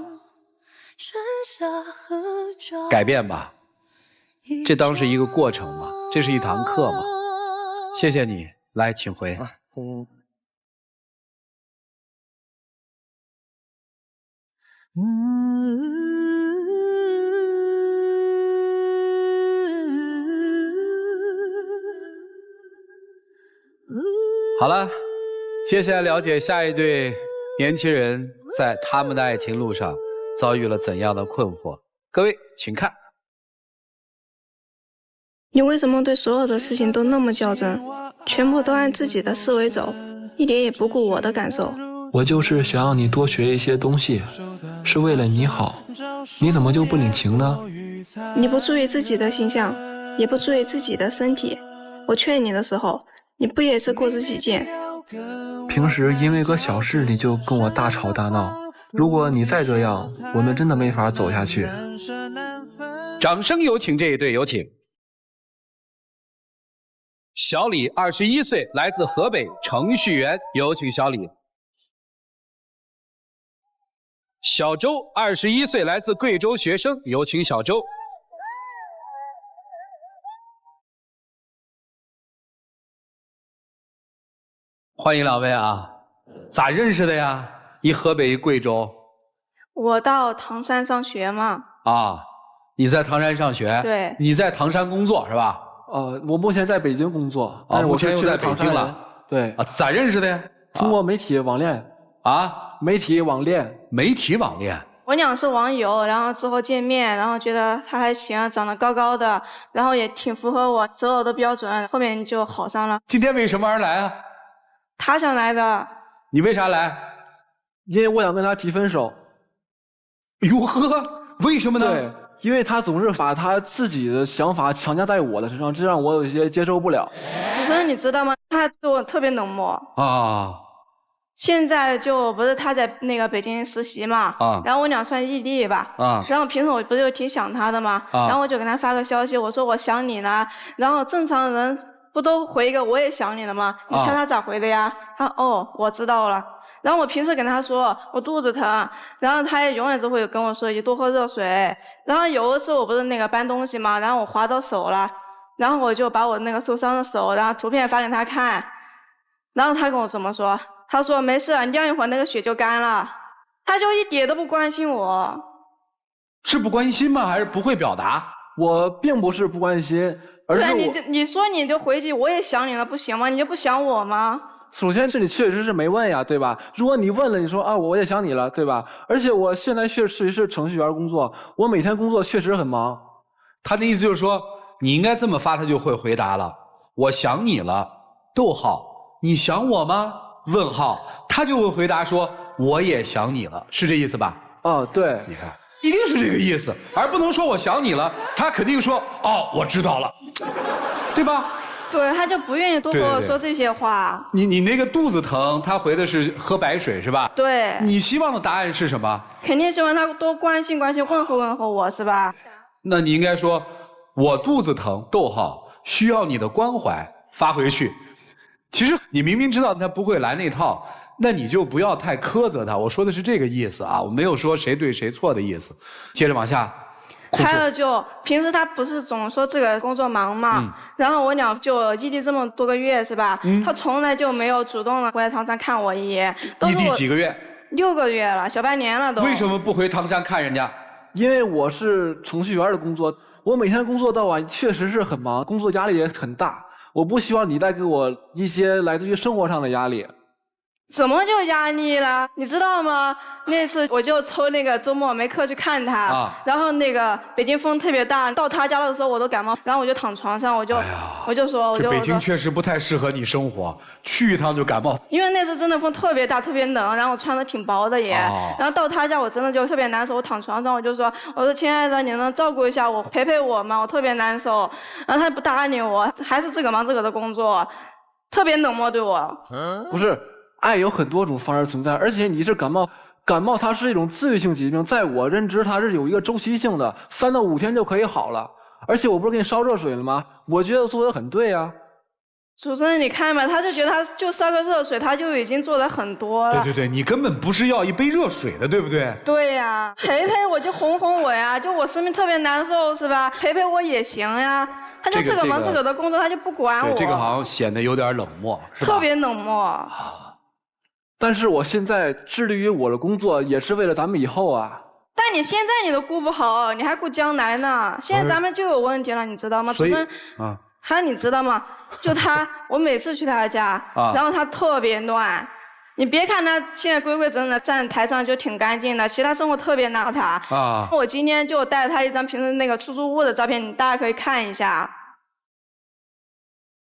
改变吧，这当是一个过程嘛，这是一堂课嘛。谢谢你，来，请回。好了。接下来了解下一对年轻人在他们的爱情路上遭遇了怎样的困惑。各位请看。你为什么对所有的事情都那么较真，全部都按自己的思维走，一点也不顾我的感受？我就是想让你多学一些东西，是为了你好，你怎么就不领情呢？你不注意自己的形象，也不注意自己的身体，我劝你的时候，你不也是固执己见？平时因为个小事你就跟我大吵大闹，如果你再这样，我们真的没法走下去。掌声有请这一对，有请。小李21岁，来自河北，程序员，有请小李。小周21岁，来自贵州，学生，有请小周。欢迎两位啊！咋认识的呀？一河北，一贵州。我到唐山上学嘛。啊，你在唐山上学？对。你在唐山工作是吧？我目前在北京工作，但是我目前又在北京了。对。啊，咋认识的呀？通过媒体网恋。啊？媒体网恋。媒体网恋。我俩是网友，然后之后见面，然后觉得他还行，长得高高的，然后也挺符合我择偶的标准，后面就好上了。今天为什么而来啊？他想来的。你为啥来？因为我想跟他提分手。哟呵，为什么呢？对，因为他总是把他自己的想法强加在我的身上，这让我有些接受不了。主持人，你知道吗？他对我特别冷漠啊。现在就不是他在那个北京实习嘛，然后我俩算异地吧，然后平时我不是就挺想他的嘛，然后我就给他发个消息，我说我想你了，然后正常人不都回一个我也想你了吗？你猜他咋回的呀？他哦，我知道了。然后我平时跟他说我肚子疼，然后他也永远只会跟我说一句多喝热水。然后有的时候我不是那个搬东西嘛，然后我划到手了，然后我就把我那个受伤的手，然后图片发给他看，然后他跟我怎么说？他说没事，你晾一会儿那个血就干了。他就一点都不关心我。是不关心吗？还是不会表达？我并不是不关心，而是你说你就回去，我也想你了，不行吗？你就不想我吗？首先是你确实是没问呀，对吧？如果你问了，你说啊我也想你了，对吧？而且我现在确实是程序员工作，我每天工作确实很忙。他的意思就是说，你应该这么发，他就会回答了。我想你了，逗号，你想我吗？问号，他就会回答说我也想你了，是这意思吧？哦，对，你看，一定是这个意思，而不能说我想你了，他肯定说哦，我知道了，对吧？对，他就不愿意多和我说这些话。你那个肚子疼，他回的是喝白水是吧？对。你希望的答案是什么？肯定希望他多关心关心，问候问候我是吧？那你应该说，我肚子疼，逗号，需要你的关怀，发回去。其实你明明知道他不会来那套，那你就不要太苛责他。我说的是这个意思啊，我没有说谁对谁错的意思。接着往下。还有就平时他不是总说这个工作忙嘛，然后我俩就异地这么多个月是吧？他从来就没有主动的回来唐山看我一眼。异地几个月？6个月了，小半年了都。为什么不回唐山看人家？因为我是程序员的工作，我每天工作到晚确实是很忙，工作压力也很大。我不希望你带给我一些来自于生活上的压力。怎么就压力了？你知道吗？那次我就抽那个周末没课去看他，然后那个北京风特别大，到他家的时候我都感冒，然后我就躺床上，我就说，北京确实不太适合你生活，去一趟就感冒。因为那次真的风特别大，特别冷，然后我穿的挺薄的也，然后到他家我真的就特别难受，我躺床上我就说亲爱的，你能照顾一下我，陪陪我吗？我特别难受，然后他不搭理我，还是自个忙自个的工作，特别冷漠对我。不是。爱有很多种方式存在，而且你是感冒它是一种自愈性疾病，在我认知它是有一个周期性的，3到5天就可以好了。而且我不是给你烧热水了吗？我觉得做得很对啊。主持人，你看吧，他就觉得他就烧个热水，他就已经做得很多了。对，你根本不是要一杯热水的，对不对？对呀，陪陪我就哄哄我呀，就我身边特别难受是吧？陪陪我也行呀。他就自个忙自个的工作，他就不管我。这个好像显得有点冷漠，是吧？特别冷漠。但是我现在致力于我的工作，也是为了咱们以后啊。但你现在你都顾不好，你还顾将来呢。现在咱们就有问题了，你知道吗？主持人，还有你知道吗？就他，我每次去他家，然后他特别乱。你别看他现在规规整整的站台上就挺干净的，其他生活特别邋遢。我今天就带了他一张平时那个出租屋的照片，你大家可以看一下。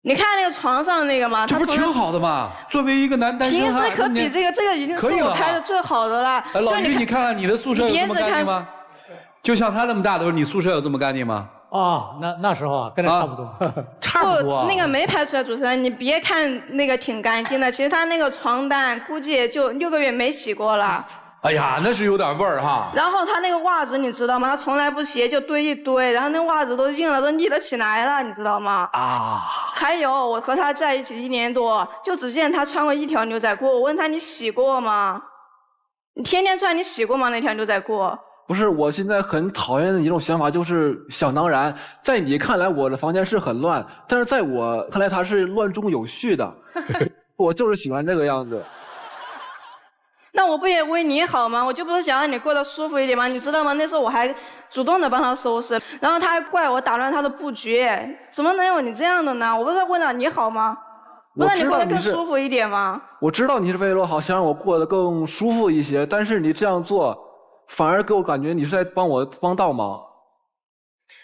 你看那个床上那个吗？这不挺好的吗？作为一个单身平时可比这个已经是我拍的最好的了。老于，你看看你的宿舍有这么干净吗？就像他那么大的时候，你宿舍有这么干净吗？那时候啊，跟这差不多。差不多。那个没拍出来，主持人，你别看那个挺干净的，其实他那个床单估计也就6个月没洗过了。哎呀，那是有点味儿哈。然后他那个袜子你知道吗？他从来不洗，就堆一堆，然后那袜子都硬了，都立得起来了，你知道吗？还有我和他在一起1年多，就只见他穿过1条牛仔裤。我问他你洗过吗？你天天穿，你洗过吗？那条牛仔裤？不是，我现在很讨厌的一种想法就是想当然。在你看来我的房间是很乱，但是在我看来它是乱中有序的。我就是喜欢这个样子。那我不也为你好吗？我就不是想让你过得舒服一点吗？你知道吗？那时候我还主动的帮他收拾，然后他还怪我打乱他的布局，怎么能有你这样的呢？我不是为了你好吗？不让你过得更舒服一点吗？我知道你是为了我好，想让我过得更舒服一些，但是你这样做，反而给我感觉你是在帮倒忙。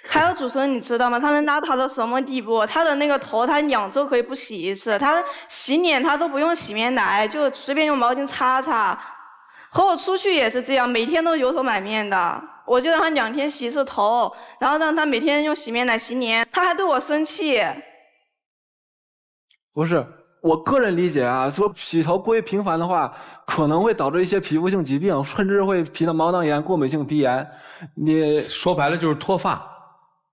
还有主持人，你知道吗？他能邋遢到什么地步？他的那个头，他2周可以不洗一次。他洗脸，他都不用洗面奶，就随便用毛巾擦擦。和我出去也是这样，每天都油头满面的。我就让他2天洗一次头，然后让他每天用洗面奶洗脸，他还对我生气。不是，我个人理解啊，说洗头过于频繁的话，可能会导致一些皮肤性疾病，甚至会皮的毛囊炎、过敏性皮炎。你说白了就是脱发，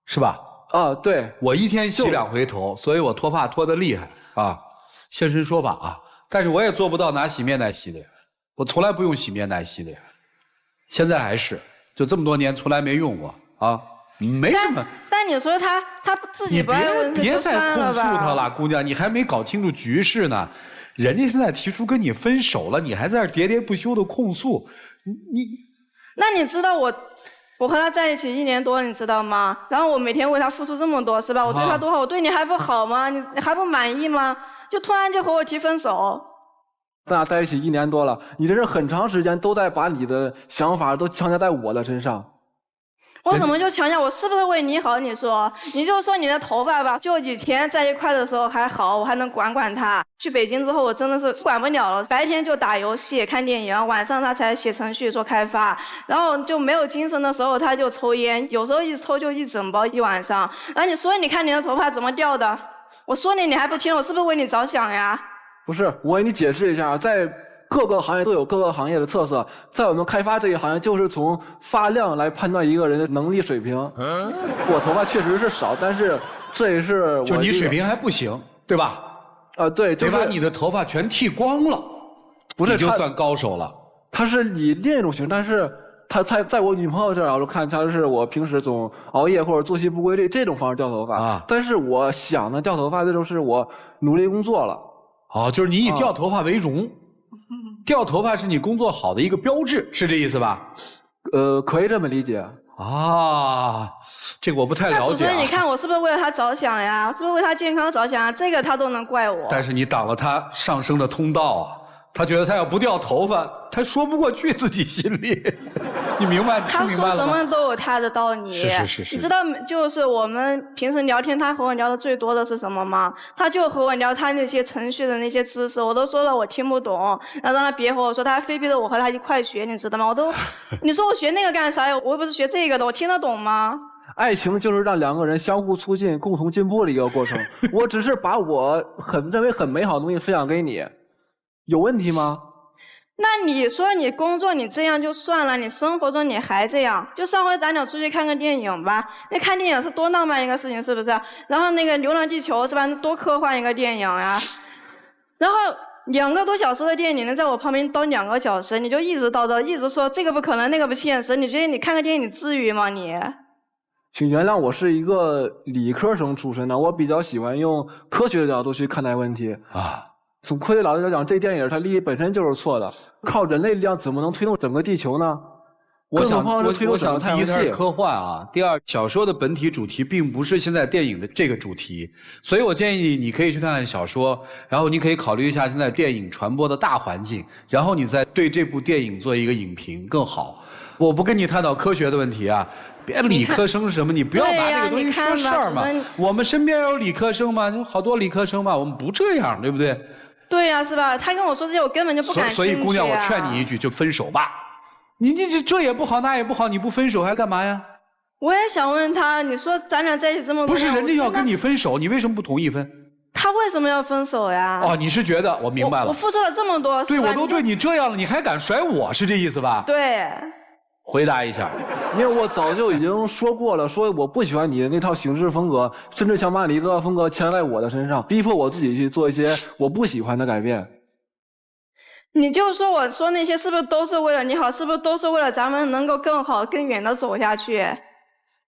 是吧？啊，对，我一天洗2回头，所以我脱发脱得厉害啊，现身说法啊。但是我也做不到拿洗面奶洗脸，我从来不用洗面奶洗脸，现在还是，就这么多年从来没用过啊，没什么。但你说他自己不爱纹身，你别再控诉他了，姑娘，你还没搞清楚局势呢，人家现在提出跟你分手了，你还在这喋喋不休的控诉，你，那你知道我和他在一起1年多，你知道吗？然后我每天为他付出这么多，是吧？我对他多好，我对你还不好吗？你还不满意吗？就突然就和我提分手。咱俩在一起1年多了，你这是很长时间都在把你的想法都强加在我的身上。我怎么就强加？我是不是为你好？你说，你就说你的头发吧，就以前在一块的时候还好，我还能管他。去北京之后，我真的是管不了了。白天就打游戏、看电影，晚上他才写程序做开发，然后就没有精神的时候他就抽烟，有时候一抽就1整包1晚上。然后你说，你看你的头发怎么掉的？我说你还不听，我是不是为你着想呀？不是，我给你解释一下，在各个行业都有各个行业的特色，在我们开发这一行业，就是从发量来判断一个人的能力水平。我头发确实是少，但是这也是就你水平还不行，对吧？对，得把你的头发全剃光了，不是你就算高手了。他是以另一种形，但是他在我女朋友这儿，我看他是我平时总熬夜或者作息不规律这种方式掉头发啊。但是我想的掉头发，这就是我努力工作了。就是你以掉头发为荣。掉头发是你工作好的一个标志，是这意思吧？可以这么理解啊。这个我不太了解。主持人，你看我是不是为了他着想呀？是不是为他健康着想啊？这个他都能怪我。但是你挡了他上升的通道啊！他觉得他要不掉头发，他说不过去自己心里。你明白？他说什么都有他的道理。是。你知道，就是我们平时聊天，他和我聊的最多的是什么吗？他就和我聊他那些程序的那些知识，我都说了我听不懂，然后让他别和我说，他还非逼着我和他一块学，你知道吗？你说我学那个干啥呀？我又不是学这个的，我听得懂吗？爱情就是让2个人相互促进、共同进步的一个过程。我只是把我认为很美好的东西分享给你，有问题吗？那你说你工作你这样就算了，你生活中你还这样？就上回咱俩出去看个电影吧，那看电影是多浪漫一个事情，是不是？然后那个《流浪地球》是吧？多科幻一个电影呀！然后2个多小时的电影，你能在我旁边叨2个小时，你就一直叨叨，一直说这个不可能，那个不现实。你觉得你看个电影你至于吗你？请原谅，我是一个理科生出身的，我比较喜欢用科学的角度去看待问题啊。从科学角度来讲，这电影它利益本身就是错的，靠人类力量怎么能推动整个地球呢？我想第一它是科幻啊，第二小说的本体主题并不是现在电影的这个主题，所以我建议你可以去看看小说，然后你可以考虑一下现在电影传播的大环境，然后你再对这部电影做一个影评更好。我不跟你探讨科学的问题啊，别理科生是什么，你不要拿这个东西说事儿嘛。我们身边有理科生嘛，有好多理科生嘛，我们不这样，对不对？对呀，是吧？他跟我说这些，我根本就不感兴趣。所以姑娘，我劝你一句，就分手吧。你这也不好，那也不好，你不分手还干嘛呀？我也想问他，你说咱俩在一起这么多年，不是人家要跟你分手，你为什么不同意分？他为什么要分手呀？你是觉得我明白了，我付出了这么多，对，我都对你这样了，你还敢甩我，是这意思吧？对。回答一下，因为我早就已经说过了，说我不喜欢你的那套行事风格，甚至想把你的风格强在我的身上，逼迫我自己去做一些我不喜欢的改变。你就说我说那些是不是都是为了你好？是不是都是为了咱们能够更好、更远的走下去？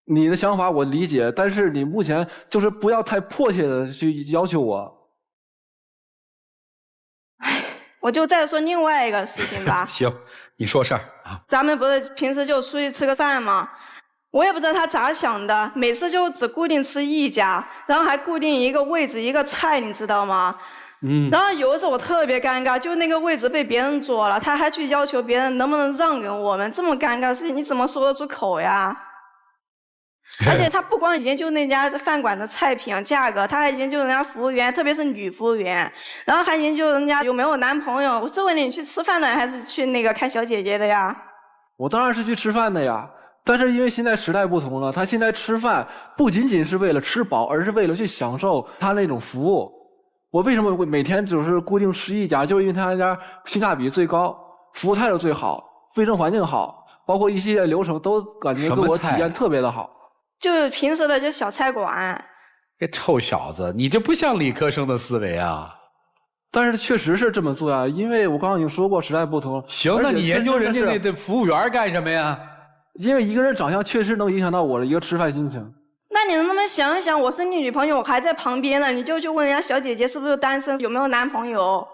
你的想法我理解，但是你目前就是不要太迫切的去要求我。我就再说另外一个事情吧。行，你说事儿啊。咱们不是平时就出去吃个饭吗？我也不知道他咋想的，每次就只固定吃一家，然后还固定一个位置一个菜，你知道吗？然后有一次我特别尴尬，就那个位置被别人坐了，他还去要求别人能不能让给我们，这么尴尬的事情你怎么说得出口呀？而且他不光研究那家饭馆的菜品价格，他还研究人家服务员，特别是女服务员，然后还研究人家有没有男朋友。我是问你去吃饭的还是去那个看小姐姐的呀？我当然是去吃饭的呀。但是因为现在时代不同了，他现在吃饭不仅仅是为了吃饱，而是为了去享受他那种服务。我为什么会每天就是固定吃一家，就是因为他家性价比最高，服务态度最好，卫生环境好，包括一系列流程都感觉给我体验特别的好。就是平时的就小菜馆。这臭小子，你这不像理科生的思维啊！但是确实是这么做呀，因为我刚刚已经说过时代不同。行，那你研究人家那服务员干什么呀？因为一个人长相确实能影响到我的一个吃饭心情。那你能不能想一想，我是你女朋友，我还在旁边呢，你就去问人家小姐姐是不是单身，有没有男朋友？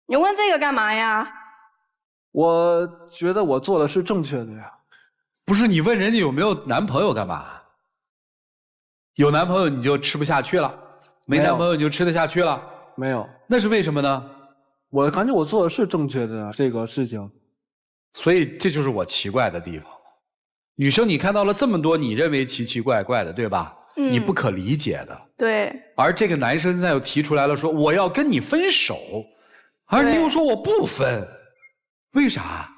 你问这个干嘛呀？我觉得我做的是正确的呀。不是，你问人家有没有男朋友干嘛？有男朋友你就吃不下去了，没男朋友你就吃得下去了？没有。那是为什么呢？我感觉我做的是正确的这个事情。所以这就是我奇怪的地方。女生你看到了这么多你认为奇奇怪怪的，对吧？你不可理解的。对。而这个男生现在又提出来了，说我要跟你分手，而你又说我不分，为啥？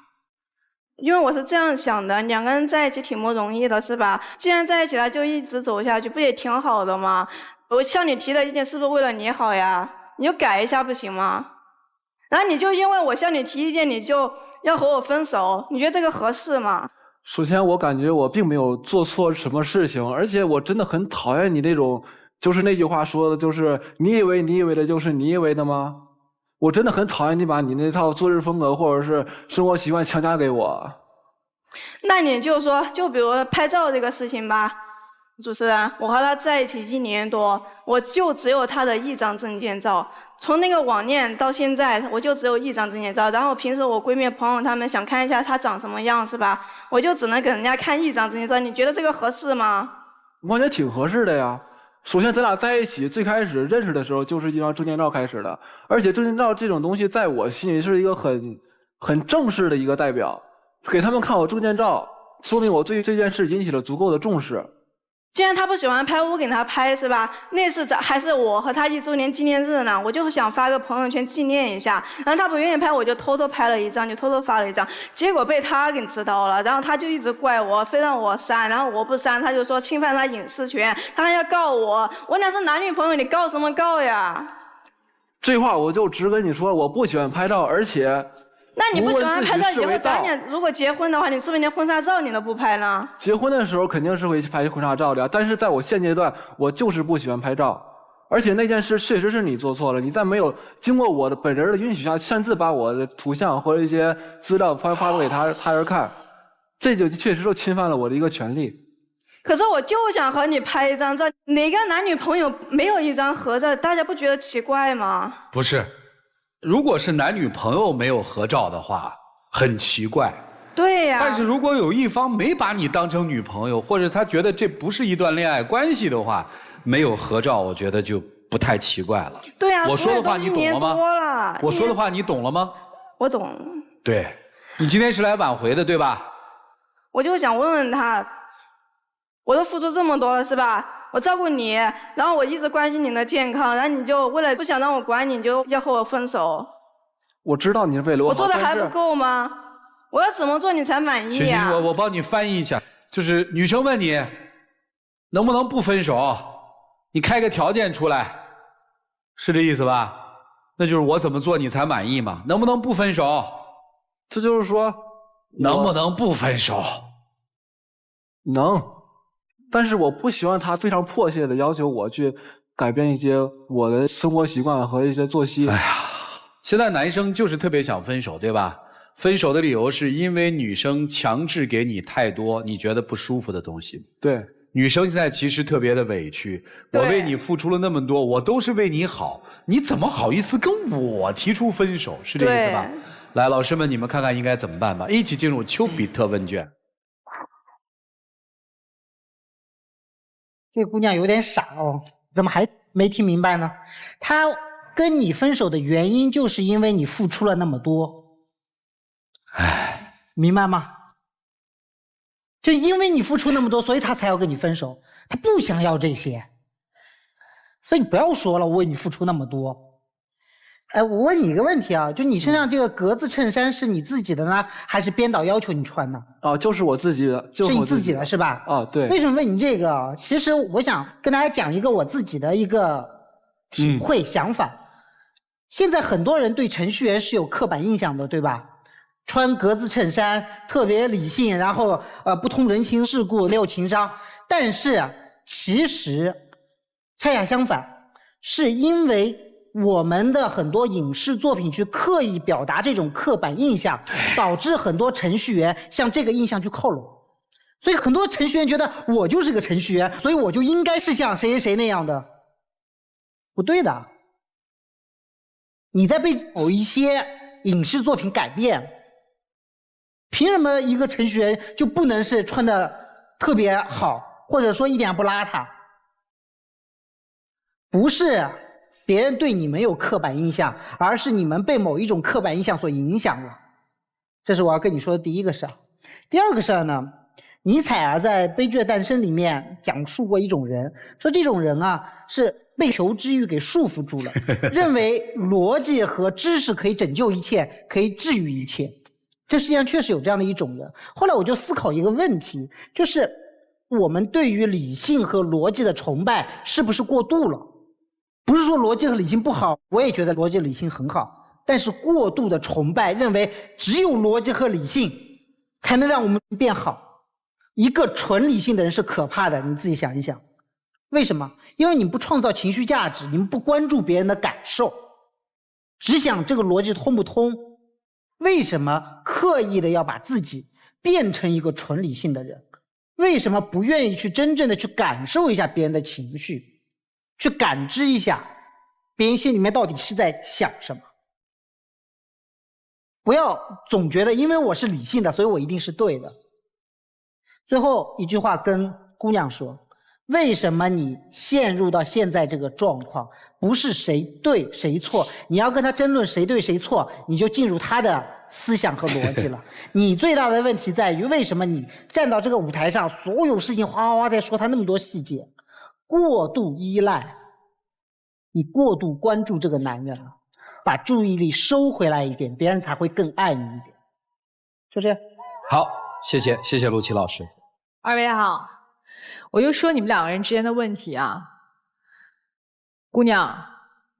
因为我是这样想的，两个人在一起挺不容易的，是吧？既然在一起了，就一直走下去，不也挺好的吗？我向你提的意见是不是为了你好呀？你就改一下不行吗？然后你就因为我向你提意见，你就要和我分手，你觉得这个合适吗？首先，我感觉我并没有做错什么事情，而且我真的很讨厌你那种，就是那句话说的，就是你以为的就是你以为的吗？我真的很讨厌你把你那套做事风格或者是生活习惯强加给我。那你就说，就比如拍照这个事情吧，主持人，我和他在一起1年多，我就只有他的1张证件照。从那个网恋到现在，我就只有1张证件照。然后平时我闺蜜朋友他们想看一下他长什么样，是吧？我就只能给人家看1张证件照。你觉得这个合适吗？我觉得挺合适的呀。首先，咱俩在一起最开始认识的时候就是1张证件照开始的，而且证件照这种东西在我心里是一个很正式的一个代表。给他们看我证件照，说明我对这件事引起了足够的重视。既然他不喜欢拍，我给他拍，是吧？那次还是我和他1周年纪念日呢，我就想发个朋友圈纪念一下。然后他不愿意拍，我就偷偷拍了1张，就偷偷发了1张。结果被他给知道了，然后他就一直怪我，非让我删，然后我不删，他就说侵犯他隐私权，他还要告我。我俩是男女朋友，你告什么告呀？这话我就直跟你说，我不喜欢拍照，而且。那你不喜欢拍照，以后咱俩如果结婚的话，你是不是连婚纱照你都不拍呢？结婚的时候肯定是会拍婚纱照的，但是在我现阶段，我就是不喜欢拍照，而且那件事确实是你做错了，你在没有经过我的本人的允许下，擅自把我的图像或者一些资料发布给他人看，这就确实就侵犯了我的一个权利。可是我就想和你拍1张照，哪个男女朋友没有1张合照？大家不觉得奇怪吗？不是。如果是男女朋友没有合照的话，很奇怪。对呀。但是如果有一方没把你当成女朋友，或者他觉得这不是一段恋爱关系的话，没有合照，我觉得就不太奇怪了。对呀。我说的话你懂了吗？我说的话你懂了吗？我懂。对，你今天是来挽回的，对吧？我就想问问他，我都付出这么多了，是吧？我照顾你，然后我一直关心你的健康，然后你就为了不想让我管你，你就要和我分手。我知道你是为了我好，我做的还不够吗？我要怎么做你才满意呀？行，我帮你翻译一下，就是女生问你，能不能不分手？你开个条件出来，是这意思吧？那就是我怎么做你才满意嘛？能不能不分手？这就是说，能不能不分手？能。但是我不希望他非常迫切的要求我去改变一些我的生活习惯和一些作息。哎呀，现在男生就是特别想分手，对吧？分手的理由是因为女生强制给你太多你觉得不舒服的东西。对，女生现在其实特别的委屈，我为你付出了那么多，我都是为你好，你怎么好意思跟我提出分手？是这意思吧？来，老师们，你们看看应该怎么办吧？一起进入丘比特问卷。这姑娘有点傻哦，怎么还没听明白呢？她跟你分手的原因就是因为你付出了那么多，哎，明白吗？就因为你付出那么多，所以她才要跟你分手，她不想要这些，所以你不要说了，我为你付出那么多。哎，我问你一个问题啊，就你身上这个格子衬衫是你自己的呢，还是编导要求你穿呢？哦，就是我自己的，是你自己的是吧？啊，对。为什么问你这个？其实我想跟大家讲一个我自己的一个体会、想法。现在很多人对程序员是有刻板印象的，对吧？穿格子衬衫，特别理性，然后不通人情世故，没有情商。但是其实恰恰相反，是因为我们的很多影视作品去刻意表达这种刻板印象，导致很多程序员向这个印象去靠拢。所以很多程序员觉得我就是个程序员，所以我就应该是像谁谁谁那样的。不对的，你在被某一些影视作品改变。凭什么一个程序员就不能是穿的特别好，或者说一点不邋遢？不是别人对你们有刻板印象，而是你们被某一种刻板印象所影响了。这是我要跟你说的第一个事儿。第二个事儿呢，尼采啊在《悲剧的诞生》里面讲述过一种人，说这种人啊是被求知欲给束缚住了，认为逻辑和知识可以拯救一切，可以治愈一切。这世界上确实有这样的一种人。后来我就思考一个问题，就是我们对于理性和逻辑的崇拜是不是过度了？不是说逻辑和理性不好，我也觉得逻辑理性很好，但是过度的崇拜，认为只有逻辑和理性才能让我们变好。一个纯理性的人是可怕的，你自己想一想。为什么？因为你不创造情绪价值，你们不关注别人的感受，只想这个逻辑通不通。为什么刻意的要把自己变成一个纯理性的人？为什么不愿意去真正的去感受一下别人的情绪，去感知一下别人心里面到底是在想什么？不要总觉得因为我是理性的，所以我一定是对的。最后一句话跟姑娘说，为什么你陷入到现在这个状况？不是谁对谁错，你要跟他争论谁对谁错，你就进入他的思想和逻辑了。你最大的问题在于，为什么你站到这个舞台上，所有事情哗哗哗在说他那么多细节，过度依赖，你过度关注这个男人了，把注意力收回来一点，别人才会更爱你一点。就这样。好，谢谢陆琪老师。二位好，我就说你们两个人之间的问题啊。姑娘，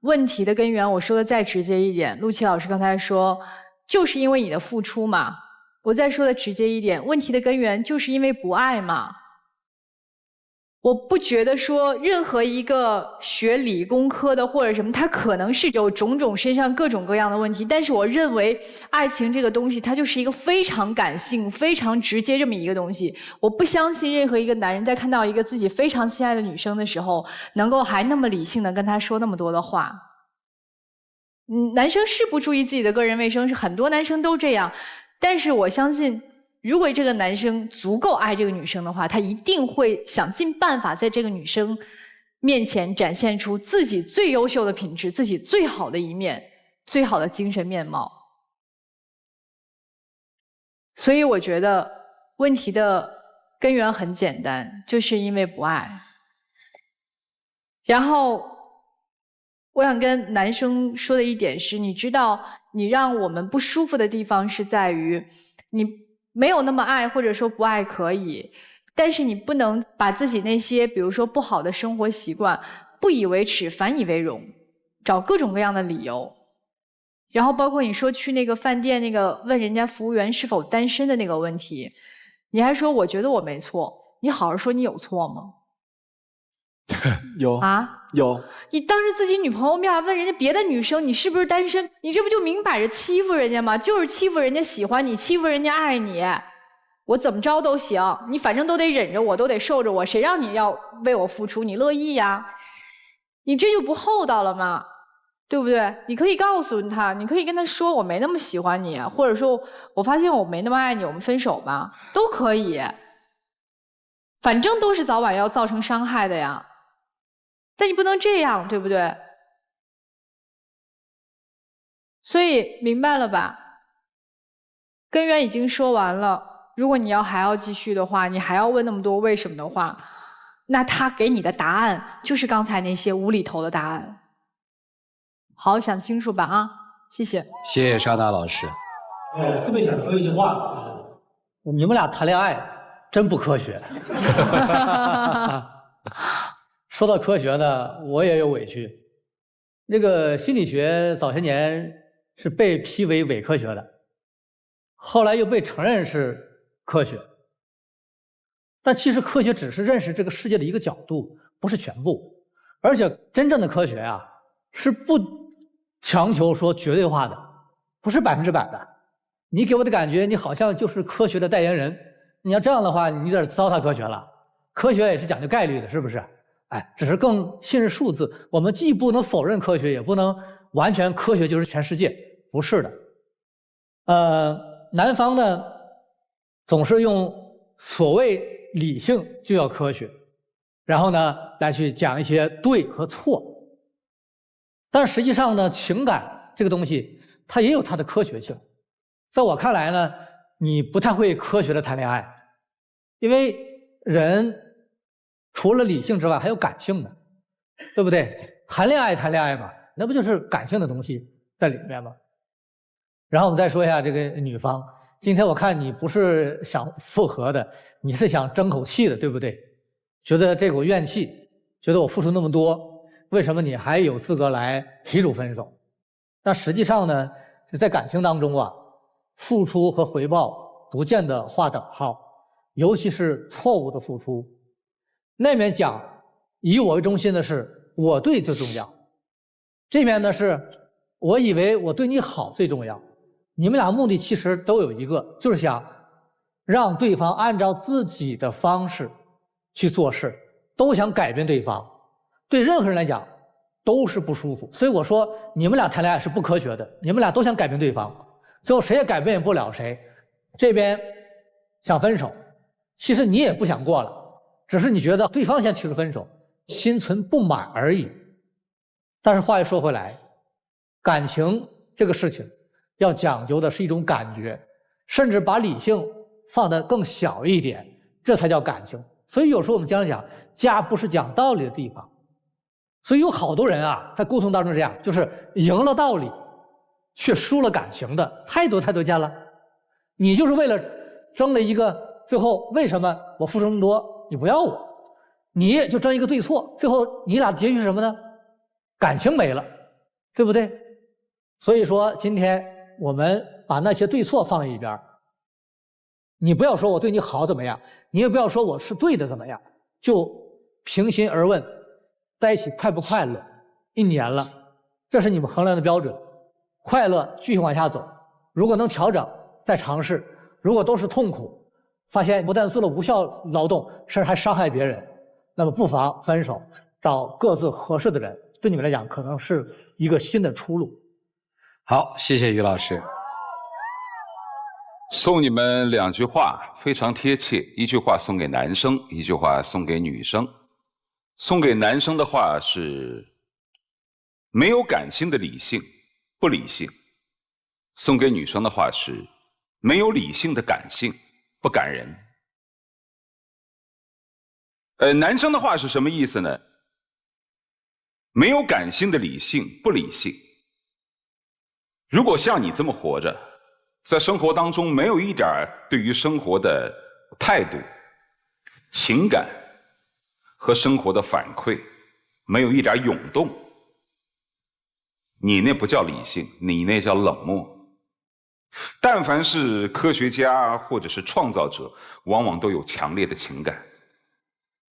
问题的根源我说的再直接一点，陆琪老师刚才说就是因为你的付出嘛，我再说的直接一点，问题的根源就是因为不爱嘛。我不觉得说任何一个学理工科的或者什么，他可能是有种种身上各种各样的问题，但是我认为爱情这个东西它就是一个非常感性非常直接这么一个东西。我不相信任何一个男人在看到一个自己非常心爱的女生的时候能够还那么理性的跟她说那么多的话。男生是不注意自己的个人卫生，是很多男生都这样，但是我相信如果这个男生足够爱这个女生的话，他一定会想尽办法在这个女生面前展现出自己最优秀的品质，自己最好的一面，最好的精神面貌。所以我觉得问题的根源很简单，就是因为不爱。然后我想跟男生说的一点是，你知道你让我们不舒服的地方是在于你没有那么爱，或者说不爱可以，但是你不能把自己那些比如说不好的生活习惯不以为耻反以为荣，找各种各样的理由。然后包括你说去那个饭店那个问人家服务员是否单身的那个问题，你还说我觉得我没错，你好好说你有错吗？有啊，有。你当着自己女朋友面问人家别的女生你是不是单身，你这不就明摆着欺负人家吗？就是欺负人家喜欢你，欺负人家爱你，我怎么着都行，你反正都得忍着我，都得受着我，谁让你要为我付出，你乐意呀？你这就不厚道了吗？对不对？你可以告诉他，你可以跟他说我没那么喜欢你，或者说我发现我没那么爱你，我们分手吧，都可以，反正都是早晚要造成伤害的呀。但你不能这样，对不对？所以明白了吧？根源已经说完了，如果你还要继续的话，你还要问那么多为什么的话，那他给你的答案就是刚才那些无厘头的答案。好好想清楚吧啊！谢谢。谢谢莎娜老师。我特别想说一句话，你们俩谈恋爱真不科学。说到科学呢，我也有委屈。那个心理学早些年是被批为伪科学的，后来又被承认是科学。但其实科学只是认识这个世界的一个角度，不是全部。而且真正的科学啊，是不强求说绝对化的，不是100%的。你给我的感觉，你好像就是科学的代言人。你要这样的话，你有点糟蹋科学了。科学也是讲究概率的，是不是？哎，只是更信任数字。我们既不能否认科学，也不能完全科学就是全世界，不是的。南方呢，总是用所谓理性就要科学，然后呢来去讲一些对和错。但实际上呢，情感这个东西，它也有它的科学性。在我看来呢，你不太会科学的谈恋爱，因为人除了理性之外还有感性的，对不对？谈恋爱嘛，那不就是感性的东西在里面吗？然后我们再说一下这个女方，今天我看你不是想复合的，你是想争口气的，对不对？觉得这股怨气，觉得我付出那么多，为什么你还有资格来提出分手？那实际上呢，在感情当中啊，付出和回报不见得划等号，尤其是错误的付出。那边讲以我为中心的是我对最重要，这边呢是我以为我对你好最重要。你们俩目的其实都有一个，就是想让对方按照自己的方式去做事，都想改变对方。对任何人来讲都是不舒服。所以我说你们俩谈恋爱是不科学的，你们俩都想改变对方，最后谁也改变不了谁。这边想分手，其实你也不想过了，只是你觉得对方先提出分手，心存不满而已。但是话又说回来，感情这个事情要讲究的是一种感觉，甚至把理性放得更小一点，这才叫感情。所以有时候我们经常讲，家不是讲道理的地方。所以有好多人啊，在沟通当中这样，就是赢了道理，却输了感情的太多见了。你就是为了争了一个，最后为什么我付出那么多，你不要我？你就争一个对错，最后你俩结局是什么呢？感情没了，对不对？所以说今天我们把那些对错放在一边，你不要说我对你好怎么样，你也不要说我是对的怎么样，就平心而问，在一起快不快乐？1年了，这是你们衡量的标准。快乐继续往下走，如果能调整再尝试，如果都是痛苦，发现不但做了无效劳动，甚至还伤害别人，那么不妨分手，找各自合适的人，对你们来讲可能是一个新的出路。好，谢谢于老师。送你们2句话，非常贴切。一句话送给男生，一句话送给女生。送给男生的话是：没有感性的理性，不理性。送给女生的话是：没有理性的感性，不感人。男生的话是什么意思呢？没有感性的理性，不理性。如果像你这么活着，在生活当中没有一点对于生活的态度、情感和生活的反馈，没有一点涌动，你那不叫理性，你那叫冷漠。但凡是科学家或者是创造者，往往都有强烈的情感。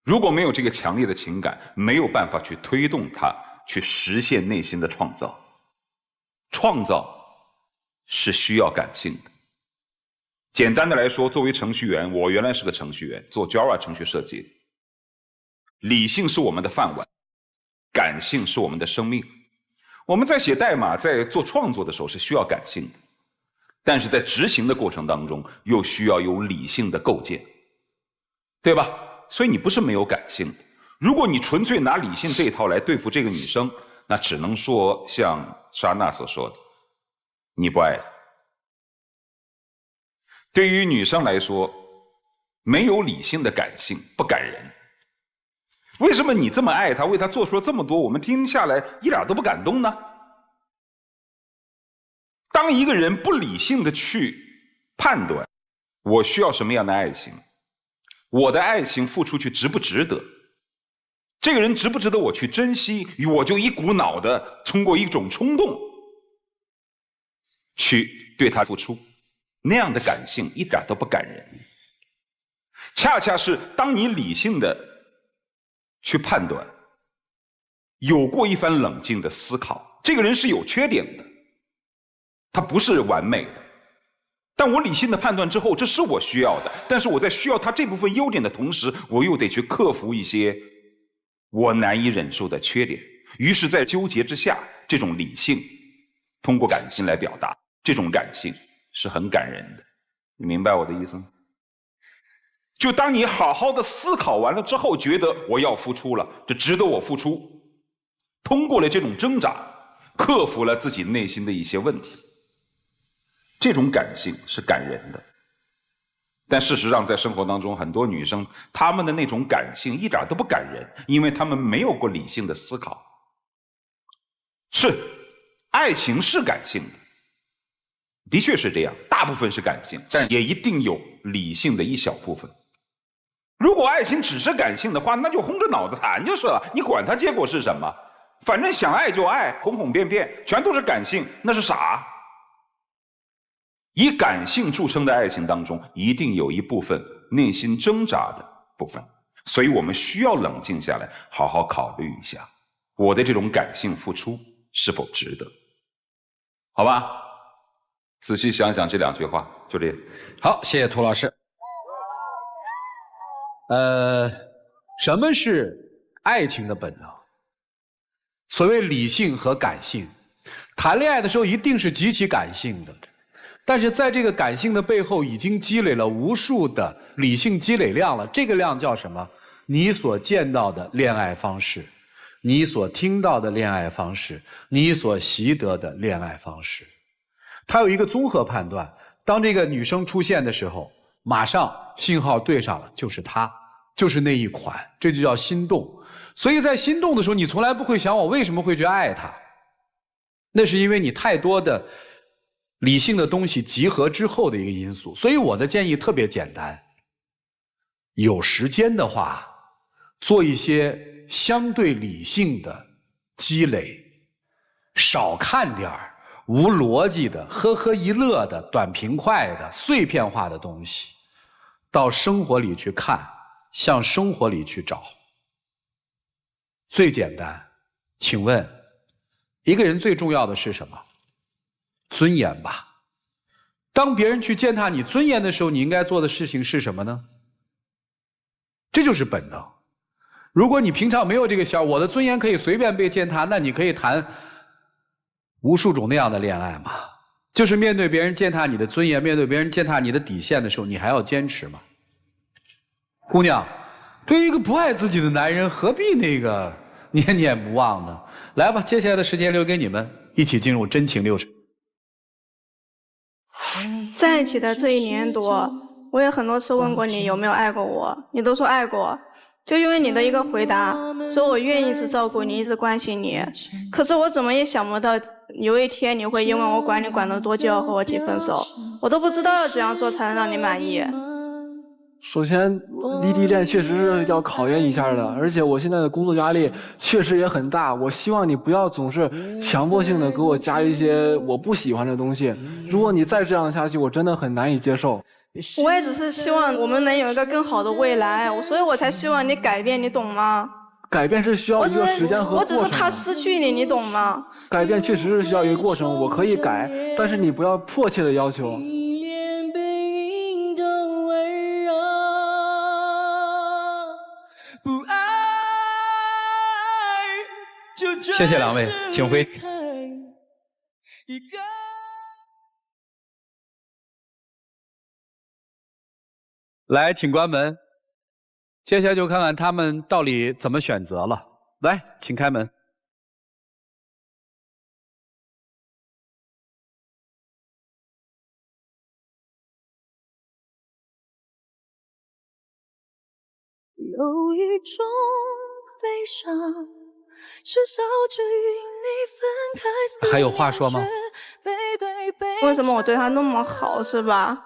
如果没有这个强烈的情感，没有办法去推动它，去实现内心的创造。创造是需要感性的。简单的来说，作为程序员，我原来是个程序员，做 Java 程序设计。理性是我们的饭碗，感性是我们的生命。我们在写代码，在做创作的时候是需要感性的，但是在执行的过程当中，又需要有理性的构建，对吧？所以你不是没有感性的。如果你纯粹拿理性这一套来对付这个女生，那只能说像莎娜所说的，你不爱她。对于女生来说，没有理性的感性不感人。为什么你这么爱她，为她做出了这么多，我们听下来一点都不感动呢？当一个人不理性的去判断我需要什么样的爱情，我的爱情付出去值不值得，这个人值不值得我去珍惜，我就一股脑的通过一种冲动去对他付出，那样的感性一点都不感人。恰恰是当你理性的去判断，有过一番冷静的思考，这个人是有缺点的，他不是完美的，但我理性的判断之后，这是我需要的，但是我在需要他这部分优点的同时，我又得去克服一些我难以忍受的缺点。于是在纠结之下，这种理性通过感性来表达，这种感性是很感人的。你明白我的意思吗？就当你好好的思考完了之后，觉得我要付出了，这值得我付出，通过了这种挣扎，克服了自己内心的一些问题，这种感性是感人的。但事实上在生活当中，很多女生她们的那种感性一点都不感人，因为她们没有过理性的思考。是，爱情是感性的，的确是这样，大部分是感性，但也一定有理性的一小部分。如果爱情只是感性的话，那就轰着脑子谈就是了，你管它结果是什么，反正想爱就爱，哄哄骗骗，全都是感性，那是傻。以感性著称的爱情当中，一定有一部分内心挣扎的部分，所以我们需要冷静下来，好好考虑一下，我的这种感性付出是否值得？好吧，仔细想想这2句话，就这样。好，谢谢涂老师。什么是爱情的本能？所谓理性和感性，谈恋爱的时候一定是极其感性的，但是在这个感性的背后，已经积累了无数的理性积累量了。这个量叫什么？你所见到的恋爱方式，你所听到的恋爱方式，你所习得的恋爱方式，它有一个综合判断。当这个女生出现的时候，马上信号对上了，就是她，就是那一款，这就叫心动。所以在心动的时候，你从来不会想我为什么会去爱她，那是因为你太多的理性的东西集合之后的一个因素。所以我的建议特别简单，有时间的话，做一些相对理性的积累，少看点儿无逻辑的、呵呵一乐的、短平快的、碎片化的东西，到生活里去看，向生活里去找。最简单，请问，一个人最重要的是什么？尊严吧。当别人去践踏你尊严的时候，你应该做的事情是什么呢？这就是本能。如果你平常没有这个我的尊严可以随便被践踏，那你可以谈无数种那样的恋爱嘛。就是面对别人践踏你的尊严，面对别人践踏你的底线的时候，你还要坚持吗？姑娘，对于一个不爱自己的男人，何必那个念念不忘呢？来吧，接下来的时间留给你们，一起进入真情流程。在一起的这1年多，我也很多次问过你有没有爱过我，你都说爱过。就因为你的一个回答，说我愿意一直照顾你，一直关心你。可是我怎么也想不到，有一天你会因为我管你管得多就要和我提分手，我都不知道要怎样做才能让你满意。首先，离地站确实是要考验一下的，而且我现在的工作压力确实也很大。我希望你不要总是强迫性的给我加一些我不喜欢的东西。如果你再这样下去，我真的很难以接受。我也只是希望我们能有一个更好的未来，所以我才希望你改变，你懂吗？改变是需要一个时间和过程。我只是怕失去你，你懂吗？改变确实是需要一个过程，我可以改，但是你不要迫切的要求。谢谢2位，请回。来，请关门。接下来就看看他们到底怎么选择了。来，请开门。有一种悲伤还有话说吗？为什么我对他那么好，是吧？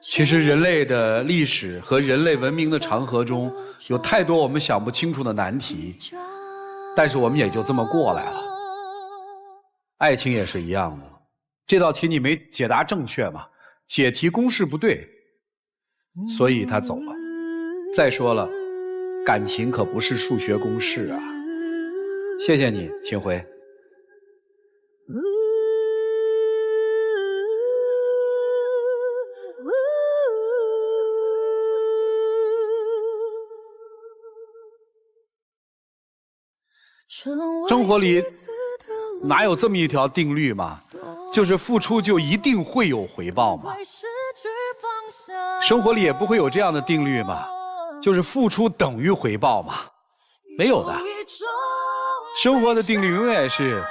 其实人类的历史和人类文明的长河中，有太多我们想不清楚的难题，但是我们也就这么过来了。爱情也是一样的，这道题你没解答正确嘛，解题公式不对，所以他走了。再说了，感情可不是数学公式啊。谢谢你，请回。生活里哪有这么一条定律嘛？就是付出就一定会有回报嘛？生活里也不会有这样的定律嘛？就是付出等于回报嘛？没有的。生活的定律永远是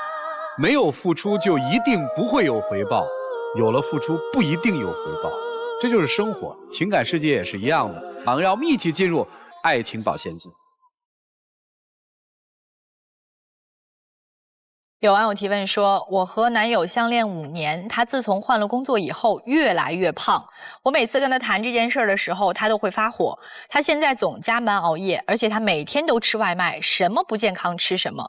没有付出就一定不会有回报，有了付出不一定有回报，这就是生活。情感世界也是一样的。好，让我们一起进入爱情保鲜剂。有网友提问说，我和男友相恋5年，他自从换了工作以后越来越胖。我每次跟他谈这件事的时候，他都会发火。他现在总加班熬夜，而且他每天都吃外卖，什么不健康吃什么。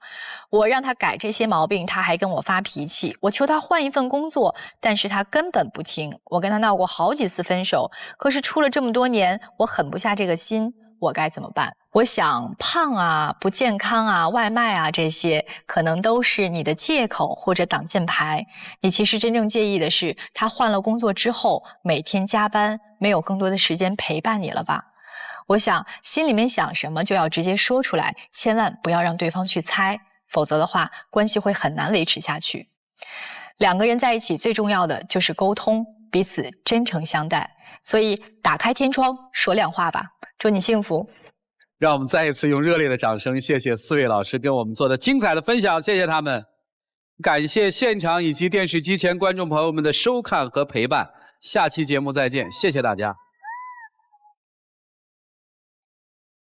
我让他改这些毛病，他还跟我发脾气。我求他换一份工作，但是他根本不听。我跟他闹过好几次分手，可是处了这么多年，我狠不下这个心。我该怎么办？我想胖啊、不健康啊、外卖啊，这些可能都是你的借口或者挡箭牌。你其实真正介意的是，他换了工作之后，每天加班，没有更多的时间陪伴你了吧？我想心里面想什么就要直接说出来，千万不要让对方去猜，否则的话，关系会很难维持下去。两个人在一起最重要的就是沟通，彼此真诚相待。所以打开天窗说亮话吧，祝你幸福。让我们再一次用热烈的掌声，谢谢4位老师跟我们做的精彩的分享，谢谢他们。感谢现场以及电视机前观众朋友们的收看和陪伴，下期节目再见，谢谢大家。